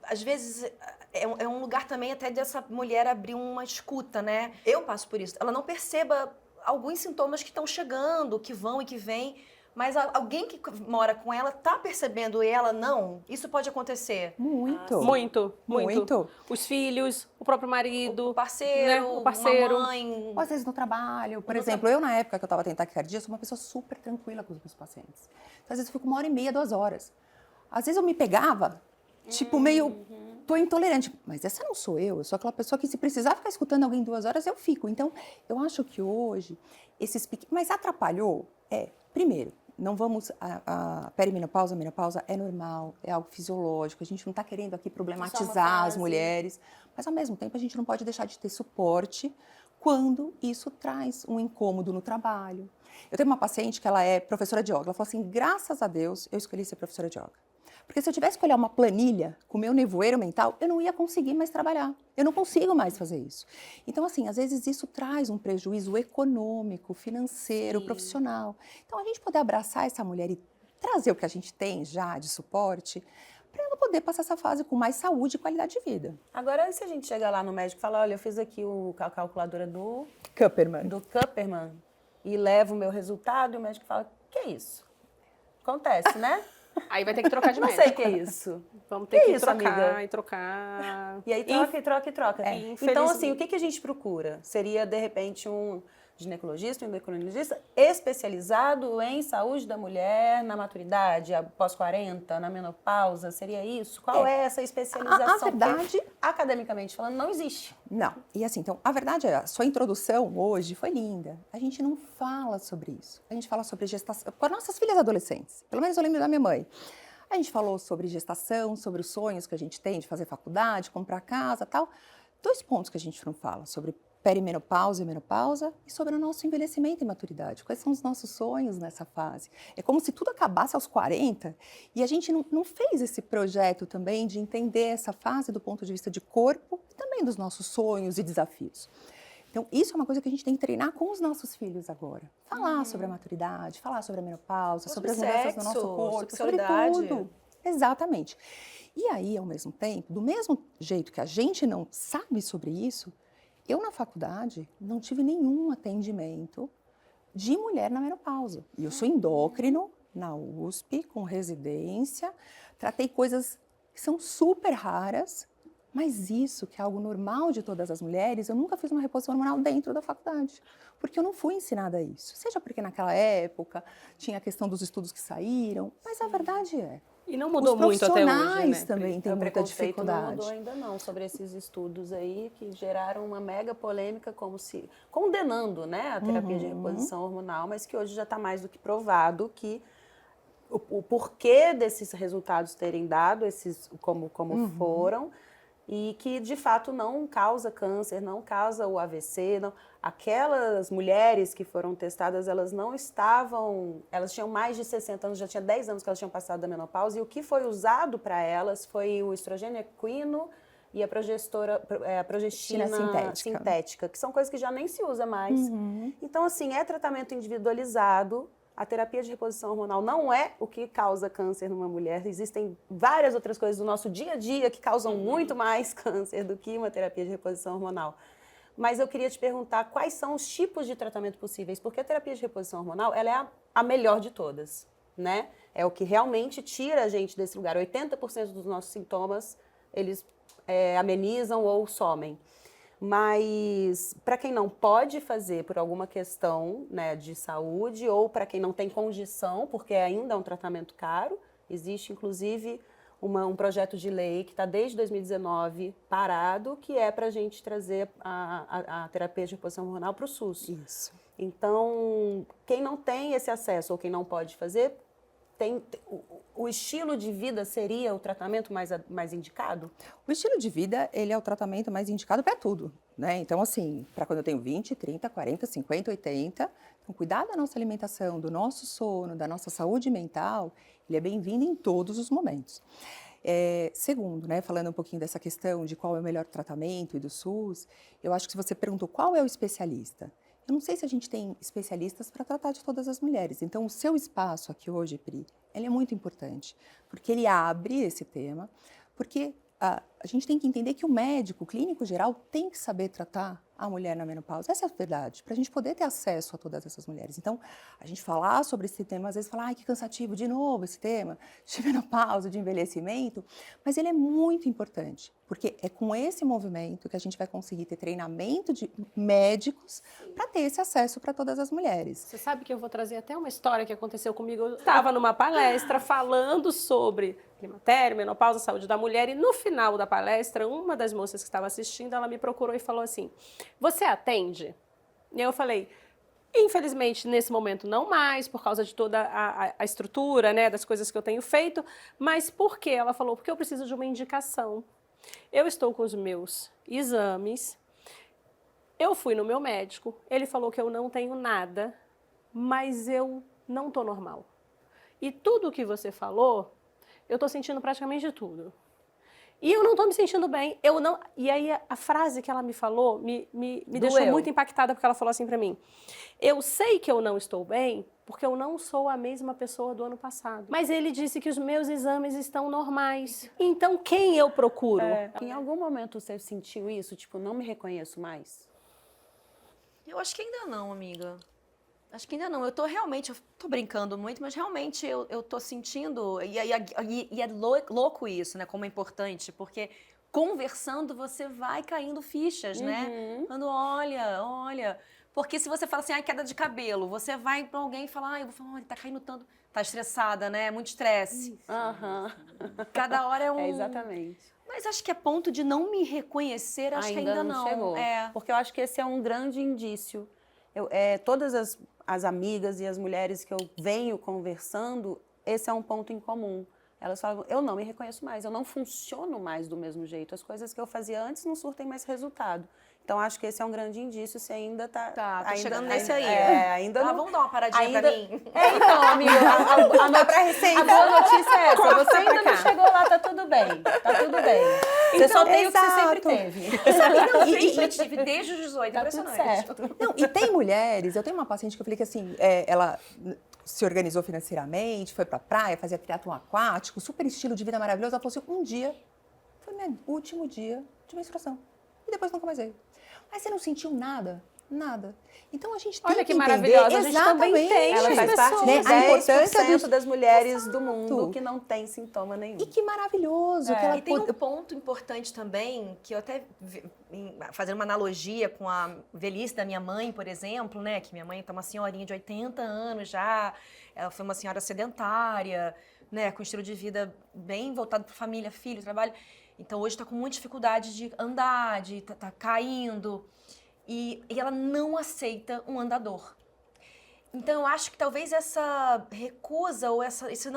Speaker 3: às vezes é um lugar também até dessa mulher abrir uma escuta, né? Eu passo por isso. Ela não perceba alguns sintomas que estão chegando, que vão e que vêm, mas alguém que mora com ela tá percebendo e ela não. Isso pode acontecer.
Speaker 4: Muito.
Speaker 2: Muito. Os filhos, o próprio marido,
Speaker 3: O parceiro,
Speaker 2: né? O parceiro.
Speaker 3: uma mãe.
Speaker 4: Ou às vezes no trabalho. Por exemplo, eu na época que eu estava tendo taquicardia, sou uma pessoa super tranquila com os meus pacientes. Então, às vezes eu fico 1h30, 2 horas. Às vezes eu me pegava, tipo, meio... Tô intolerante. Mas essa não sou eu. Eu sou aquela pessoa que se precisar ficar escutando alguém 2 horas, eu fico. Então, eu acho que hoje, esses pequenos... Mas atrapalhou? Primeiro, não vamos... A perimenopausa, a menopausa é normal, é algo fisiológico. A gente não está querendo aqui problematizar as mulheres. Mas, ao mesmo tempo, a gente não pode deixar de ter suporte quando isso traz um incômodo no trabalho. Eu tenho uma paciente que ela é professora de yoga. Ela falou assim, graças a Deus, eu escolhi ser professora de yoga. Porque se eu tivesse que olhar uma planilha com o meu nevoeiro mental, eu não ia conseguir mais trabalhar. Eu não consigo mais fazer isso. Então, assim, às vezes isso traz um prejuízo econômico, financeiro, profissional. Então, a gente poder abraçar essa mulher e trazer o que a gente tem já de suporte, para ela poder passar essa fase com mais saúde e qualidade de vida.
Speaker 1: Agora, se a gente chega lá no médico e fala, olha, eu fiz aqui a calculadora do
Speaker 4: Kupperman.
Speaker 1: E levo o meu resultado, e o médico fala, que é isso? Acontece, né?
Speaker 2: Aí vai ter que trocar de
Speaker 1: Não
Speaker 2: médico.
Speaker 1: sei o que é isso.
Speaker 2: Vamos ter
Speaker 1: Que
Speaker 2: que
Speaker 1: isso,
Speaker 2: trocar
Speaker 1: amiga?
Speaker 2: e trocar.
Speaker 1: E aí troca. Então, assim, o que a gente procura? Seria, de repente, ginecologista, um endocrinologista especializado em saúde da mulher na maturidade, após 40, na menopausa, seria isso? Qual é essa especialização?
Speaker 4: A verdade...
Speaker 1: Porque, academicamente falando, não existe.
Speaker 4: Não. E assim, então, a verdade é, a sua introdução hoje foi linda. A gente não fala sobre isso. A gente fala sobre gestação, com as nossas filhas adolescentes. Pelo menos eu lembro da minha mãe. A gente falou sobre gestação, sobre os sonhos que a gente tem de fazer faculdade, comprar casa, tal. 2 pontos que a gente não fala, sobre perimenopausa e menopausa e sobre o nosso envelhecimento e maturidade. Quais são os nossos sonhos nessa fase? É como se tudo acabasse aos 40 e a gente não fez esse projeto também de entender essa fase do ponto de vista de corpo e também dos nossos sonhos e desafios. Então, isso é uma coisa que a gente tem que treinar com os nossos filhos agora. Falar sobre a maturidade, falar sobre a menopausa, sobre as mudanças do nosso corpo, sobre tudo. Exatamente. E aí, ao mesmo tempo, do mesmo jeito que a gente não sabe sobre isso, eu na faculdade não tive nenhum atendimento de mulher na menopausa. E eu sou endócrino na USP, com residência, tratei coisas que são super raras, mas isso, que é algo normal de todas as mulheres, eu nunca fiz uma reposição hormonal dentro da faculdade, porque eu não fui ensinada isso. Seja porque naquela época tinha a questão dos estudos que saíram, mas a verdade é.
Speaker 2: E não mudou muito até hoje, né?
Speaker 4: Os profissionais também têm muita
Speaker 1: preconceito
Speaker 4: dificuldade.
Speaker 1: não mudou ainda não sobre esses estudos aí que geraram uma mega polêmica como se condenando, né, a terapia de reposição hormonal, mas que hoje já está mais do que provado que o porquê desses resultados terem dado esses como foram e que de fato não causa câncer, não causa o AVC, não. Aquelas mulheres que foram testadas, elas tinham mais de 60 anos, já tinha 10 anos que elas tinham passado da menopausa, e o que foi usado para elas foi o estrogênio equino e a progestina sintética, que são coisas que já nem se usa mais. Então, assim, é tratamento individualizado. A terapia de reposição hormonal não é o que causa câncer numa mulher. Existem várias outras coisas do nosso dia a dia que causam muito mais câncer do que uma terapia de reposição hormonal. Mas eu queria te perguntar quais são os tipos de tratamento possíveis, porque a terapia de reposição hormonal ela é a melhor de todas, né? É o que realmente tira a gente desse lugar. 80% dos nossos sintomas, eles amenizam ou somem. Mas para quem não pode fazer por alguma questão, né, de saúde ou para quem não tem condição, porque ainda é um tratamento caro, existe inclusive um projeto de lei que está desde 2019 parado, que é para a gente trazer a terapia de reposição hormonal para o SUS.
Speaker 4: Isso.
Speaker 1: Então, quem não tem esse acesso ou quem não pode fazer, o estilo de vida seria o tratamento mais indicado?
Speaker 4: O estilo de vida, ele é o tratamento mais indicado para tudo, né? Então, assim, para quando eu tenho 20, 30, 40, 50, 80, então, cuidar da nossa alimentação, do nosso sono, da nossa saúde mental, ele é bem-vindo em todos os momentos. Segundo, né, falando um pouquinho dessa questão de qual é o melhor tratamento e do SUS, eu acho que se você perguntou qual é o especialista, eu não sei se a gente tem especialistas para tratar de todas as mulheres. Então, o seu espaço aqui hoje, Pri, ele é muito importante, porque ele abre esse tema, porque a gente tem que entender que o médico, o clínico geral, tem que saber tratar a mulher na menopausa. Essa é a verdade, para a gente poder ter acesso a todas essas mulheres. Então, a gente falar sobre esse tema, às vezes falar, ai, que cansativo, de novo esse tema de menopausa, de envelhecimento, mas ele é muito importante, porque é com esse movimento que a gente vai conseguir ter treinamento de médicos para ter esse acesso para todas as mulheres.
Speaker 2: Você sabe que eu vou trazer até uma história que aconteceu comigo. Eu estava numa palestra falando sobre climatério, menopausa, saúde da mulher, e no final da palestra, uma das moças que estava assistindo, ela me procurou e falou assim, você atende? E eu falei, infelizmente, nesse momento não mais, por causa de toda a estrutura, né, das coisas que eu tenho feito, mas por quê? Ela falou, porque eu preciso de uma indicação. Eu estou com os meus exames, eu fui no meu médico, ele falou que eu não tenho nada, mas eu não estou normal. E tudo o que você falou, eu estou sentindo praticamente de tudo. E eu não estou me sentindo bem, eu não... E aí a frase que ela me falou me deixou muito impactada, porque ela falou assim para mim, eu sei que eu não estou bem, porque eu não sou a mesma pessoa do ano passado. Mas ele disse que os meus exames estão normais. Então, quem eu procuro?
Speaker 1: Em algum momento você sentiu isso? Tipo, não me reconheço mais?
Speaker 3: Eu acho que ainda não, amiga. Acho que ainda não. Eu tô brincando muito, mas realmente eu tô sentindo, e é louco isso, né, como é importante, porque conversando você vai caindo fichas, né? Quando olha, Porque se você fala assim, queda de cabelo, você vai pra alguém e fala, eu vou falar, ele tá caindo tanto. Tá estressada, né? Muito estresse.
Speaker 1: Aham.
Speaker 3: Cada hora é um...
Speaker 1: É, exatamente.
Speaker 3: Mas acho que é ponto de não me reconhecer, acho que ainda não.
Speaker 1: chegou. Porque eu acho que esse é um grande indício. Todas as amigas e as mulheres que eu venho conversando, esse é um ponto em comum. Elas falam, eu não me reconheço mais, eu não funciono mais do mesmo jeito. As coisas que eu fazia antes não surtem mais resultado. Então, acho que esse é um grande indício, se ainda tá...
Speaker 3: Tá,
Speaker 1: ainda,
Speaker 3: chegando nesse
Speaker 1: ainda,
Speaker 3: aí.
Speaker 1: Ainda não...
Speaker 3: Vamos dar uma paradinha
Speaker 1: ainda,
Speaker 3: pra mim?
Speaker 1: Então, amiga,
Speaker 4: Dá pra receita.
Speaker 1: a boa notícia é essa,
Speaker 2: Corta
Speaker 1: você ainda
Speaker 2: pra
Speaker 1: não
Speaker 2: cá.
Speaker 1: chegou lá, tá tudo bem. Tá tudo bem. Você só tem o que você sempre
Speaker 4: exato.
Speaker 1: teve.
Speaker 3: Eu sempre tive, desde os 18,
Speaker 1: Tá tudo
Speaker 3: impressionante.
Speaker 1: certo.
Speaker 4: Não, e tem mulheres, eu tenho uma paciente que eu falei que assim, ela se organizou financeiramente, foi pra praia, fazia triatlon aquático, super estilo de vida maravilhoso. Ela falou assim, um dia, foi meu último dia de menstruação. E depois nunca mais veio. Mas você não sentiu nada? Nada. Então a gente tem
Speaker 2: Olha
Speaker 4: que
Speaker 2: que
Speaker 4: entender
Speaker 2: maravilhosa, a gente também
Speaker 4: exatamente.
Speaker 2: tem
Speaker 1: Ela faz parte de
Speaker 4: né, a importância
Speaker 1: 10% das mulheres
Speaker 4: Exato.
Speaker 1: do mundo que não tem sintoma nenhum.
Speaker 4: E que maravilhoso. Que ela
Speaker 3: E tem um ponto importante também, que eu até, fazendo uma analogia com a velhice da minha mãe, por exemplo, né? Que minha mãe tá uma senhorinha de 80 anos já, ela foi uma senhora sedentária, né? Com estilo de vida bem voltado para família, filho, trabalho. Então hoje está com muita dificuldade de andar, de tá caindo. E ela não aceita um andador. Então, eu acho que talvez essa recusa ou essa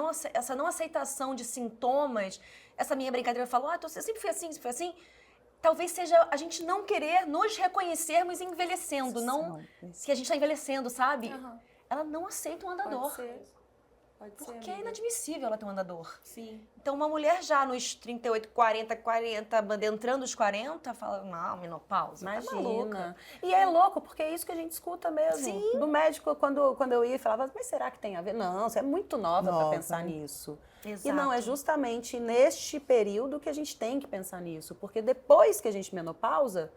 Speaker 3: não aceitação de sintomas, essa minha brincadeira falou, eu sempre fui assim, talvez seja a gente não querer nos reconhecermos envelhecendo, não que a gente está envelhecendo, sabe?
Speaker 1: Uhum.
Speaker 3: Ela não aceita um andador.
Speaker 1: Pode ser,
Speaker 3: Porque é
Speaker 1: amiga.
Speaker 3: inadmissível ela ter um andador.
Speaker 1: Sim.
Speaker 3: Então, uma mulher já nos 38, 40, entrando os 40, fala, não, menopausa, tá maluca.
Speaker 1: Imagina. E é louco, porque é isso que a gente escuta mesmo.
Speaker 3: Sim.
Speaker 1: Do médico, quando eu ia, falava, mas será que tem a ver? Não, você é muito nova para pensar nisso.
Speaker 3: Exato.
Speaker 1: E não, é justamente neste período que a gente tem que pensar nisso. Porque depois que a gente menopausa,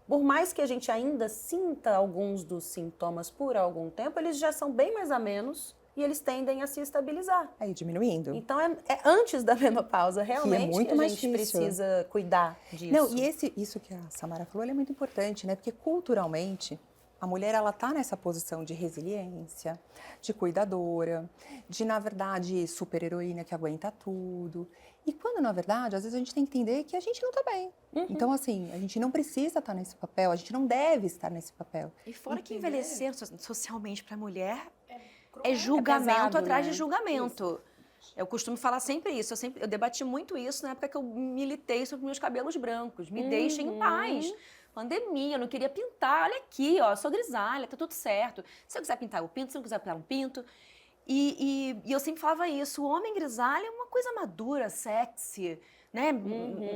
Speaker 1: por mais que a gente ainda sinta alguns dos sintomas por algum tempo, eles já são bem mais a menos e eles tendem a se estabilizar.
Speaker 4: Aí diminuindo.
Speaker 1: Então, é antes da menopausa, realmente,
Speaker 4: muito
Speaker 1: que a
Speaker 4: mais
Speaker 1: gente
Speaker 4: difícil.
Speaker 1: precisa cuidar disso.
Speaker 4: Não, e isso que a Samara falou, ele é muito importante, né? Porque culturalmente, a mulher, ela tá nessa posição de resiliência, de cuidadora, de, na verdade, super-heroína que aguenta tudo. E quando, na verdade, às vezes a gente tem que entender que a gente não tá bem. Então, assim, a gente não precisa estar nesse papel, a gente não deve estar nesse papel.
Speaker 3: E fora que envelhecer socialmente para a mulher é julgamento
Speaker 1: pesado,
Speaker 3: atrás
Speaker 1: né?
Speaker 3: de julgamento. Eu costumo falar sempre isso. Eu debati muito isso na época que eu militei sobre meus cabelos brancos. Me deixem em paz. Pandemia, eu não queria pintar. Olha aqui, ó, sou grisalha, tá tudo certo. Se eu quiser pintar, eu pinto. Se eu não quiser pintar, eu não pinto. E eu sempre falava isso. O homem grisalho é uma coisa madura, sexy, né?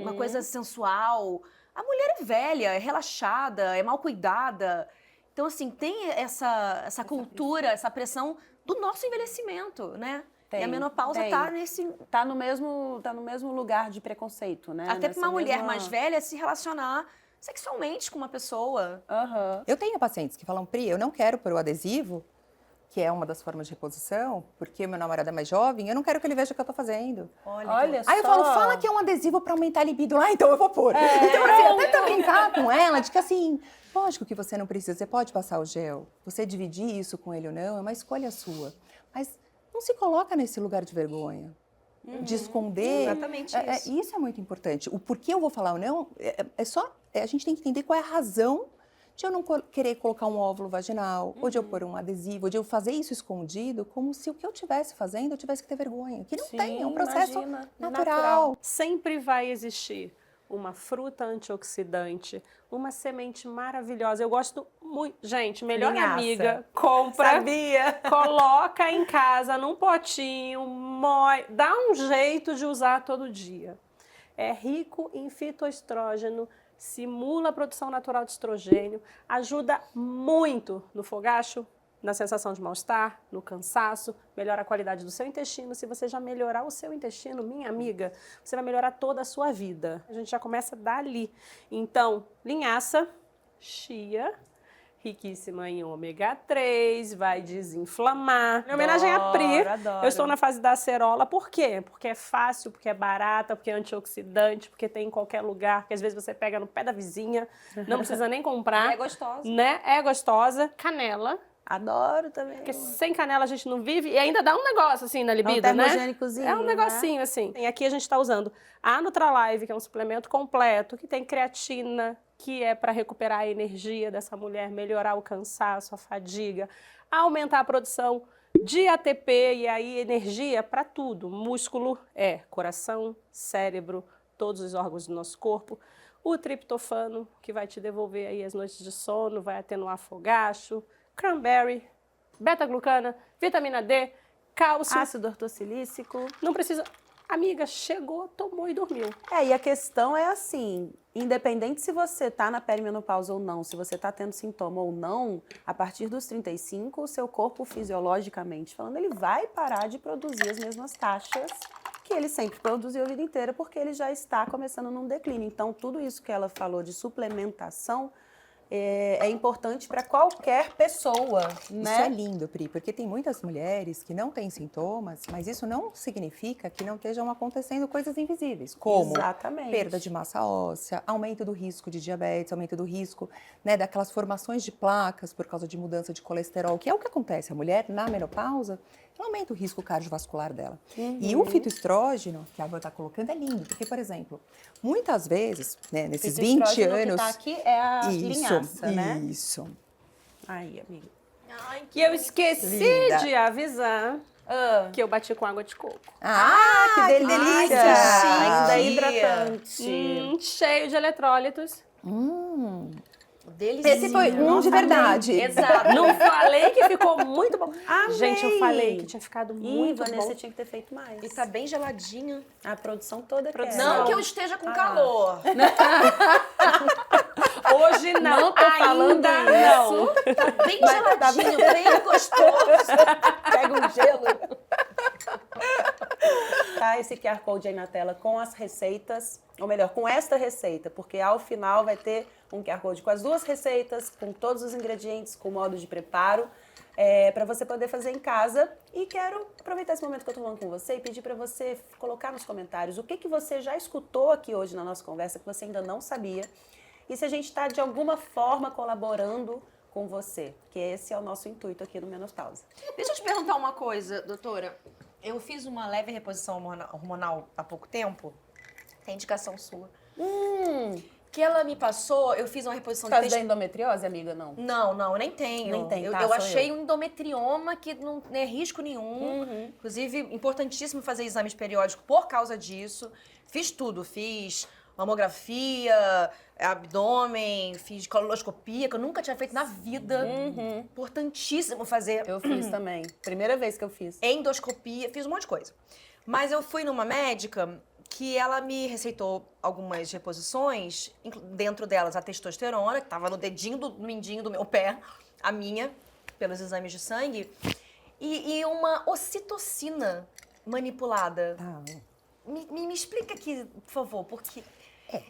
Speaker 3: Uma coisa sensual. A mulher é velha, é relaxada, é mal cuidada. Então, assim, tem essa cultura, essa pressão do nosso envelhecimento, né? E a menopausa tá nesse...
Speaker 1: Tá no mesmo lugar de preconceito, né?
Speaker 3: Até para uma mulher
Speaker 1: mesma...
Speaker 3: mais velha se relacionar sexualmente com uma pessoa.
Speaker 4: Eu tenho pacientes que falam, Pri, eu não quero pôr o adesivo, que é uma das formas de reposição, porque o meu namorado é mais jovem, eu não quero que ele veja o que eu tô fazendo.
Speaker 1: Olha só.
Speaker 4: Aí eu falo, fala que é um adesivo pra aumentar a libido. Ah, então eu vou pôr. Então, assim, até brincar com ela, de que assim, lógico que você não precisa, você pode passar o gel. Você dividir isso com ele ou não, é uma escolha sua. Mas não se coloca nesse lugar de vergonha, de esconder.
Speaker 3: Exatamente isso.
Speaker 4: Isso é muito importante. O porquê eu vou falar ou não, a gente tem que entender qual é a razão de eu não querer colocar um óvulo vaginal, ou de eu pôr um adesivo, ou de eu fazer isso escondido, como se o que eu estivesse fazendo eu tivesse que ter vergonha. Que não tem, é um processo natural.
Speaker 2: Sempre vai existir uma fruta antioxidante, uma semente maravilhosa. Eu gosto muito. Gente, melhor
Speaker 1: Linhaça.
Speaker 2: amiga, compra,
Speaker 1: Sabia?
Speaker 2: coloca em casa, num potinho, moe, dá um jeito de usar todo dia. É rico em fitoestrógeno, simula a produção natural de estrogênio, ajuda muito no fogacho, na sensação de mal-estar, no cansaço, melhora a qualidade do seu intestino. Se você já melhorar o seu intestino, minha amiga, você vai melhorar toda a sua vida. A gente já começa dali. Então, linhaça, chia, riquíssima em ômega 3, vai desinflamar. Em homenagem à Pri,
Speaker 1: Adoro.
Speaker 2: eu estou na fase da acerola. Por quê? Porque é fácil, porque é barata, porque é antioxidante, porque tem em qualquer lugar, porque às vezes você pega no pé da vizinha, não precisa nem comprar.
Speaker 3: É gostosa.
Speaker 2: Né? É gostosa. Canela,
Speaker 1: Adoro também.
Speaker 2: porque sem canela a gente não vive e ainda dá um negócio assim na libido, né?
Speaker 1: termogênicozinho,
Speaker 2: É um negocinho assim. E aqui a gente está usando a Nutralive, que é um suplemento completo, que tem creatina, que é para recuperar a energia dessa mulher, melhorar o cansaço, a fadiga, aumentar a produção de ATP e aí energia para tudo. Músculo é coração, cérebro, todos os órgãos do nosso corpo. O triptofano, que vai te devolver aí as noites de sono, vai atenuar fogacho. Cranberry, beta-glucana, vitamina D, cálcio.
Speaker 1: Ácido ortossilícico.
Speaker 2: Não precisa... Amiga, chegou, tomou e dormiu.
Speaker 1: E a questão é assim, independente se você tá na perimenopausa ou não, se você tá tendo sintoma ou não, a partir dos 35, o seu corpo fisiologicamente falando, ele vai parar de produzir as mesmas taxas que ele sempre produziu a vida inteira, porque ele já está começando num declínio. Então, tudo isso que ela falou de suplementação é importante para qualquer pessoa, né?
Speaker 4: Isso é lindo, Pri, porque tem muitas mulheres que não têm sintomas, mas isso não significa que não estejam acontecendo coisas invisíveis, como
Speaker 1: Exatamente.
Speaker 4: perda de massa óssea, aumento do risco de diabetes, aumento do risco, né, daquelas formações de placas por causa de mudança de colesterol, que é o que acontece. A mulher, na menopausa, ela aumenta o risco cardiovascular dela. E o fitoestrógeno, que a Van está colocando, é lindo, porque, por exemplo, muitas vezes, né, nesses 20 anos...
Speaker 1: O que tá aqui é a linhaça, né?
Speaker 4: Isso.
Speaker 1: Aí, amiga.
Speaker 2: E eu esqueci
Speaker 4: Linda.
Speaker 2: de avisar que eu bati com água de coco.
Speaker 4: Ah, que delícia!
Speaker 1: Ainda é
Speaker 3: chique.
Speaker 1: hidratante.
Speaker 2: Cheio de eletrólitos.
Speaker 3: Delícia.
Speaker 4: Esse foi um de verdade.
Speaker 3: Exato.
Speaker 2: Não falei que ficou muito bom.
Speaker 1: Amei.
Speaker 2: Gente, eu falei que tinha ficado muito
Speaker 1: Vanessa,
Speaker 2: bom.
Speaker 1: você tinha que ter feito mais.
Speaker 3: E tá bem geladinho.
Speaker 1: A produção toda quer.
Speaker 3: Não que eu esteja com calor.
Speaker 2: Hoje não,
Speaker 1: Não tô falando
Speaker 2: ainda
Speaker 1: isso.
Speaker 2: não.
Speaker 3: Tá bem geladinho, bem gostoso.
Speaker 1: Pega um gelo. Tá esse QR Code aí na tela com as receitas, ou melhor, com esta receita, porque ao final vai ter um QR Code com as duas receitas, com todos os ingredientes, com o modo de preparo, para você poder fazer em casa. E quero aproveitar esse momento que eu tô falando com você e pedir para você colocar nos comentários o que você já escutou aqui hoje na nossa conversa que você ainda não sabia e se a gente está de alguma forma colaborando com você, que esse é o nosso intuito aqui no Menopausa.
Speaker 3: Deixa eu te perguntar uma coisa, doutora. Eu fiz uma leve reposição hormonal há pouco tempo. Tem indicação sua. Que ela me passou, eu fiz uma reposição
Speaker 1: Por causa
Speaker 3: de
Speaker 1: da endometriose, amiga, não?
Speaker 3: Não, eu nem tenho.
Speaker 1: Nem tem,
Speaker 3: eu
Speaker 1: tá,
Speaker 3: eu
Speaker 1: sou
Speaker 3: achei
Speaker 1: eu.
Speaker 3: um endometrioma que não é risco nenhum. Inclusive, importantíssimo fazer exames periódicos por causa disso. Fiz tudo, fiz mamografia, abdômen, fiz coloscopia, que eu nunca tinha feito na vida. Importantíssimo fazer
Speaker 1: Eu fiz também. Primeira vez que eu fiz.
Speaker 3: endoscopia, fiz um monte de coisa. Mas eu fui numa médica que ela me receitou algumas reposições, dentro delas a testosterona, que estava no dedinho do mindinho do meu pé, a minha, pelos exames de sangue, e uma ocitocina manipulada. Me explica aqui, por favor, porque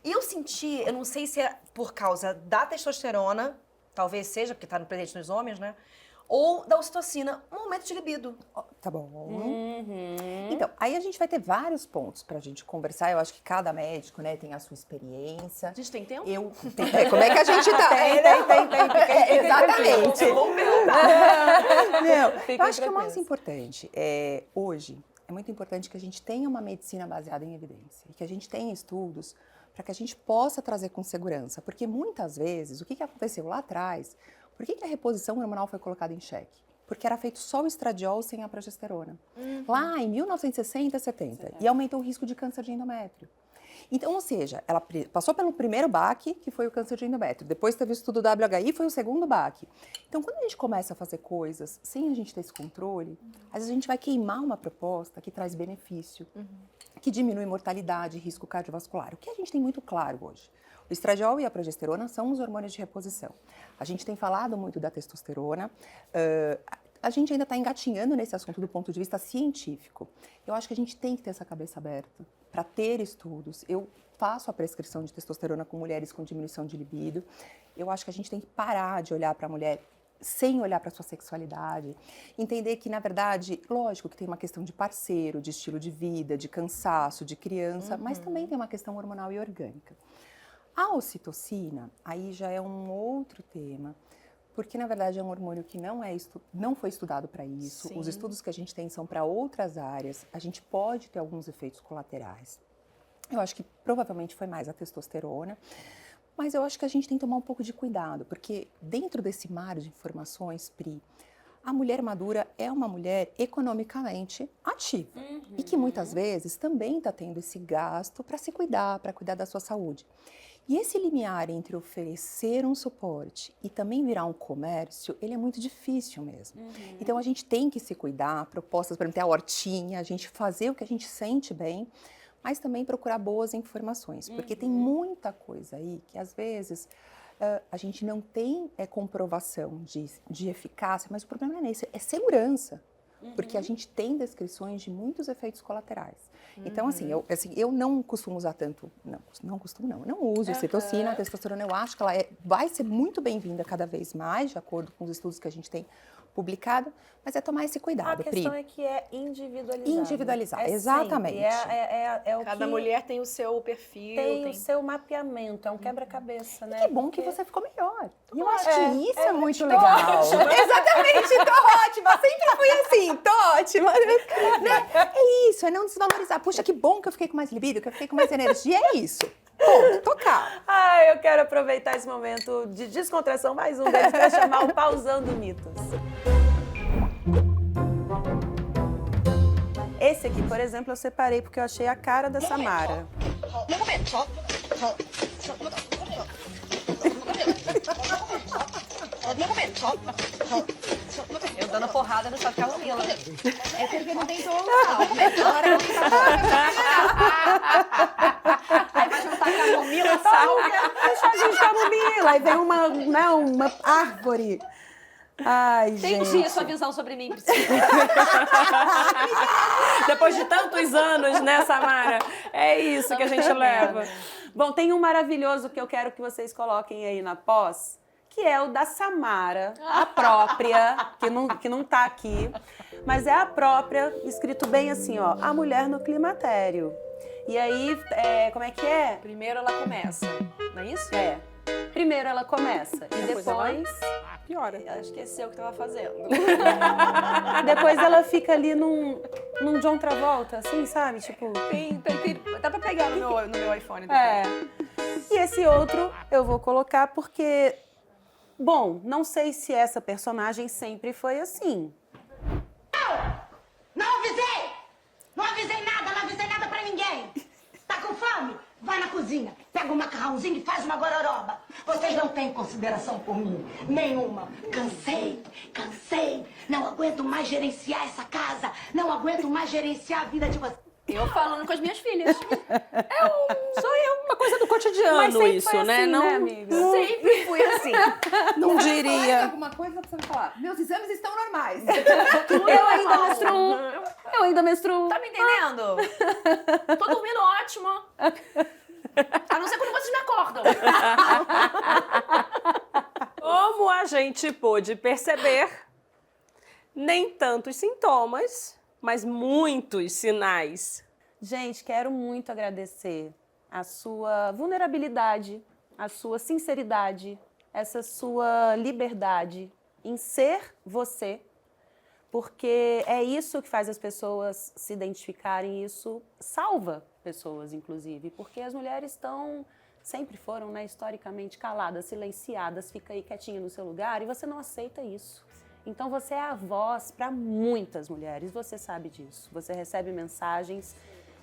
Speaker 3: eu senti, eu não sei se é por causa da testosterona, talvez seja, porque está no presente nos homens, né? Ou da ocitocina, um aumento de libido.
Speaker 4: Tá bom. Então, aí a gente vai ter vários pontos pra gente conversar. Eu acho que cada médico, né, tem a sua experiência.
Speaker 3: A gente tem tempo?
Speaker 4: Como é que a gente tá? Tem. Exatamente. Não, eu acho que o mais importante hoje é muito importante que a gente tenha uma medicina baseada em evidência e que a gente tenha estudos para que a gente possa trazer com segurança. Porque muitas vezes, o que aconteceu lá atrás, por que a reposição hormonal foi colocada em xeque? Porque era feito só o estradiol sem a progesterona. Lá em 1960, 70. E aumentou o risco de câncer de endométrio. Então, ou seja, ela passou pelo primeiro baque, que foi o câncer de endométrio. Depois teve o estudo WHI, foi o segundo baque. Então, quando a gente começa a fazer coisas sem a gente ter esse controle, às vezes a gente vai queimar uma proposta que traz benefício, que diminui mortalidade e risco cardiovascular. O que a gente tem muito claro hoje? O estradiol e a progesterona são os hormônios de reposição. A gente tem falado muito da testosterona. A gente ainda está engatinhando nesse assunto do ponto de vista científico. Eu acho que a gente tem que ter essa cabeça aberta para ter estudos. Eu faço a prescrição de testosterona com mulheres com diminuição de libido. Eu acho que a gente tem que parar de olhar para a mulher sem olhar para sua sexualidade, entender que, na verdade, lógico que tem uma questão de parceiro, de estilo de vida, de cansaço, de criança, mas também tem uma questão hormonal e orgânica. A ocitocina, aí já é um outro tema, porque, na verdade, é um hormônio que não foi estudado para isso.
Speaker 3: Sim.
Speaker 4: Os estudos que a gente tem são para outras áreas. A gente pode ter alguns efeitos colaterais. Eu acho que provavelmente foi mais a testosterona, mas eu acho que a gente tem que tomar um pouco de cuidado, porque dentro desse mar de informações, Pri, a mulher madura é uma mulher economicamente ativa e que muitas vezes também está tendo esse gasto para se cuidar, para cuidar da sua saúde. E esse limiar entre oferecer um suporte e também virar um comércio, ele é muito difícil mesmo. Então a gente tem que se cuidar, propostas, por exemplo, ter a hortinha, a gente fazer o que a gente sente bem, mas também procurar boas informações, porque tem muita coisa aí que às vezes a gente não tem comprovação de eficácia, mas o problema não é esse, é segurança. Porque a gente tem descrições de muitos efeitos colaterais. Então, eu não costumo usar tanto, não uso ocitocina, a testosterona, eu acho que ela vai ser muito bem-vinda cada vez mais, de acordo com os estudos que a gente tem publicado, mas é tomar esse cuidado, Pri.
Speaker 1: A questão é que é individualizado.
Speaker 4: Individualizar, exatamente.
Speaker 1: É o
Speaker 3: Cada
Speaker 1: que
Speaker 3: mulher tem o seu perfil.
Speaker 1: tem o seu mapeamento, é um quebra-cabeça, né?
Speaker 4: Que bom
Speaker 1: Porque
Speaker 4: que você ficou melhor. E eu acho que isso é muito
Speaker 1: tô
Speaker 4: legal.
Speaker 1: ótima.
Speaker 4: Exatamente, tô ótima. Sempre fui assim, tô ótima. Né? É isso, é não desvalorizar. Puxa, que bom que eu fiquei com mais libido, que eu fiquei com mais energia. É isso. Ponto, tocar.
Speaker 1: Eu quero aproveitar esse momento de descontração, mais um deles, para chamar o Pausando Mitos. Esse aqui, por exemplo, eu separei porque eu achei a cara da Samara.
Speaker 3: Eu dando porrada no chapéu Camila.
Speaker 4: É porque não tem todo agora não tem
Speaker 3: Aí vai juntar com a Camila,
Speaker 1: Deixa a gente camomila, aí vem uma árvore. Ai,
Speaker 3: Entendi
Speaker 1: gente.
Speaker 3: a sua visão sobre mim, Priscila.
Speaker 2: Depois de tantos anos, né, Samara? É isso que a gente leva.
Speaker 1: Bom, tem um maravilhoso que eu quero que vocês coloquem aí na pós, que é o da Samara, a própria, que não tá aqui, mas é a própria, escrito bem assim, ó, a mulher no climatério. E aí, como é que é?
Speaker 3: Primeiro ela começa, não é isso?
Speaker 1: É. Primeiro ela começa e
Speaker 2: Depois ela-
Speaker 1: depois
Speaker 2: Piora.
Speaker 3: Ela esqueceu o que tava fazendo.
Speaker 1: depois ela fica ali num John Travolta, assim, sabe? Tipo,
Speaker 3: Dá pra pegar no meu iPhone.
Speaker 1: é. E esse outro eu vou colocar porque, bom, não sei se essa personagem sempre foi assim.
Speaker 5: Não avisei! Não avisei nada pra ninguém! Tá com fome? Vai na cozinha, pega um macarrãozinho e faz uma gororoba. Vocês não têm consideração por mim, nenhuma. Cansei. Não aguento mais gerenciar essa casa. Não aguento mais gerenciar a vida de vocês.
Speaker 3: Eu falando com as minhas filhas.
Speaker 2: Uma coisa do cotidiano
Speaker 1: Mas sempre
Speaker 2: isso,
Speaker 1: foi
Speaker 2: né?
Speaker 1: assim,
Speaker 2: Não,
Speaker 1: né, amiga?
Speaker 3: Sempre fui assim.
Speaker 2: não diria.
Speaker 4: alguma coisa pra você falar. Meus exames estão normais.
Speaker 1: Eu ainda menstruo.
Speaker 3: Tá me entendendo? Tô dormindo ótimo. A não ser quando vocês me acordam.
Speaker 2: Como a gente pôde perceber, nem tantos sintomas, mas muitos sinais.
Speaker 1: Gente, quero muito agradecer a sua vulnerabilidade, a sua sinceridade, essa sua liberdade em ser você, porque é isso que faz as pessoas se identificarem, isso salva pessoas, inclusive, porque as mulheres sempre foram, né, historicamente caladas, silenciadas, fica aí quietinha no seu lugar e você não aceita isso. Então você é a voz para muitas mulheres, você sabe disso. Você recebe mensagens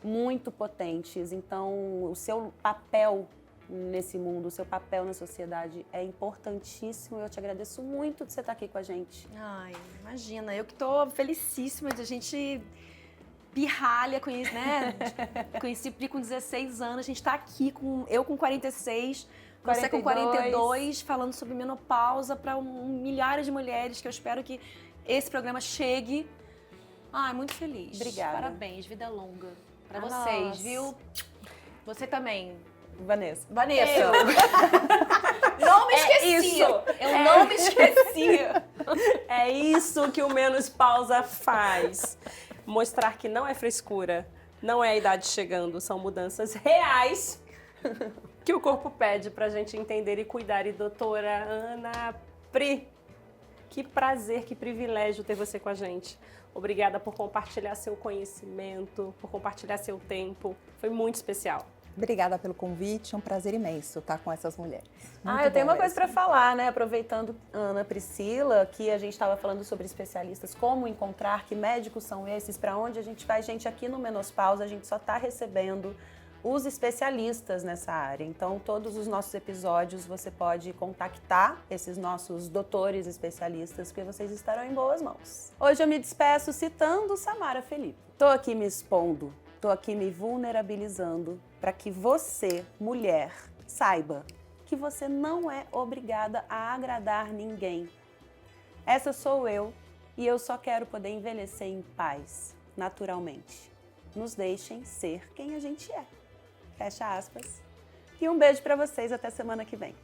Speaker 1: muito potentes, então o seu papel nesse mundo, o seu papel na sociedade é importantíssimo. Eu te agradeço muito de você estar aqui com a gente.
Speaker 3: Ai, imagina, eu que tô felicíssima de a gente pirralha, conheci Pri com 16 anos, a gente tá aqui, eu com 46, você com 42, falando sobre menopausa para milhares de mulheres, que eu espero que esse programa chegue. Ai, muito feliz.
Speaker 1: Obrigada.
Speaker 3: Parabéns, vida longa pra
Speaker 1: A
Speaker 3: vocês,
Speaker 1: nós.
Speaker 3: viu? Você também.
Speaker 1: Vanessa.
Speaker 3: Vanessa. Não me esqueci.
Speaker 2: isso.
Speaker 3: Eu não me esqueci.
Speaker 2: É isso que o Menos Pausa faz. Mostrar que não é frescura, não é a idade chegando, são mudanças reais que o corpo pede pra gente entender e cuidar. E doutora Ana Pri, que prazer, que privilégio ter você com a gente. Obrigada por compartilhar seu conhecimento, por compartilhar seu tempo. Foi muito especial.
Speaker 4: Obrigada pelo convite, é um prazer imenso estar com essas mulheres.
Speaker 1: Eu tenho uma coisa para falar, né? Aproveitando Ana Priscila, que a gente estava falando sobre especialistas, como encontrar, que médicos são esses, para onde a gente vai. Gente, aqui no Menopausa a gente só está recebendo os especialistas nessa área. Então, todos os nossos episódios você pode contactar esses nossos doutores especialistas, porque vocês estarão em boas mãos. Hoje eu me despeço citando Samara Felipe. Tô aqui me expondo, tô aqui me vulnerabilizando para que você, mulher, saiba que você não é obrigada a agradar ninguém. Essa sou eu e eu só quero poder envelhecer em paz, naturalmente. Nos deixem ser quem a gente é. Fecha aspas. E um beijo para vocês até semana que vem.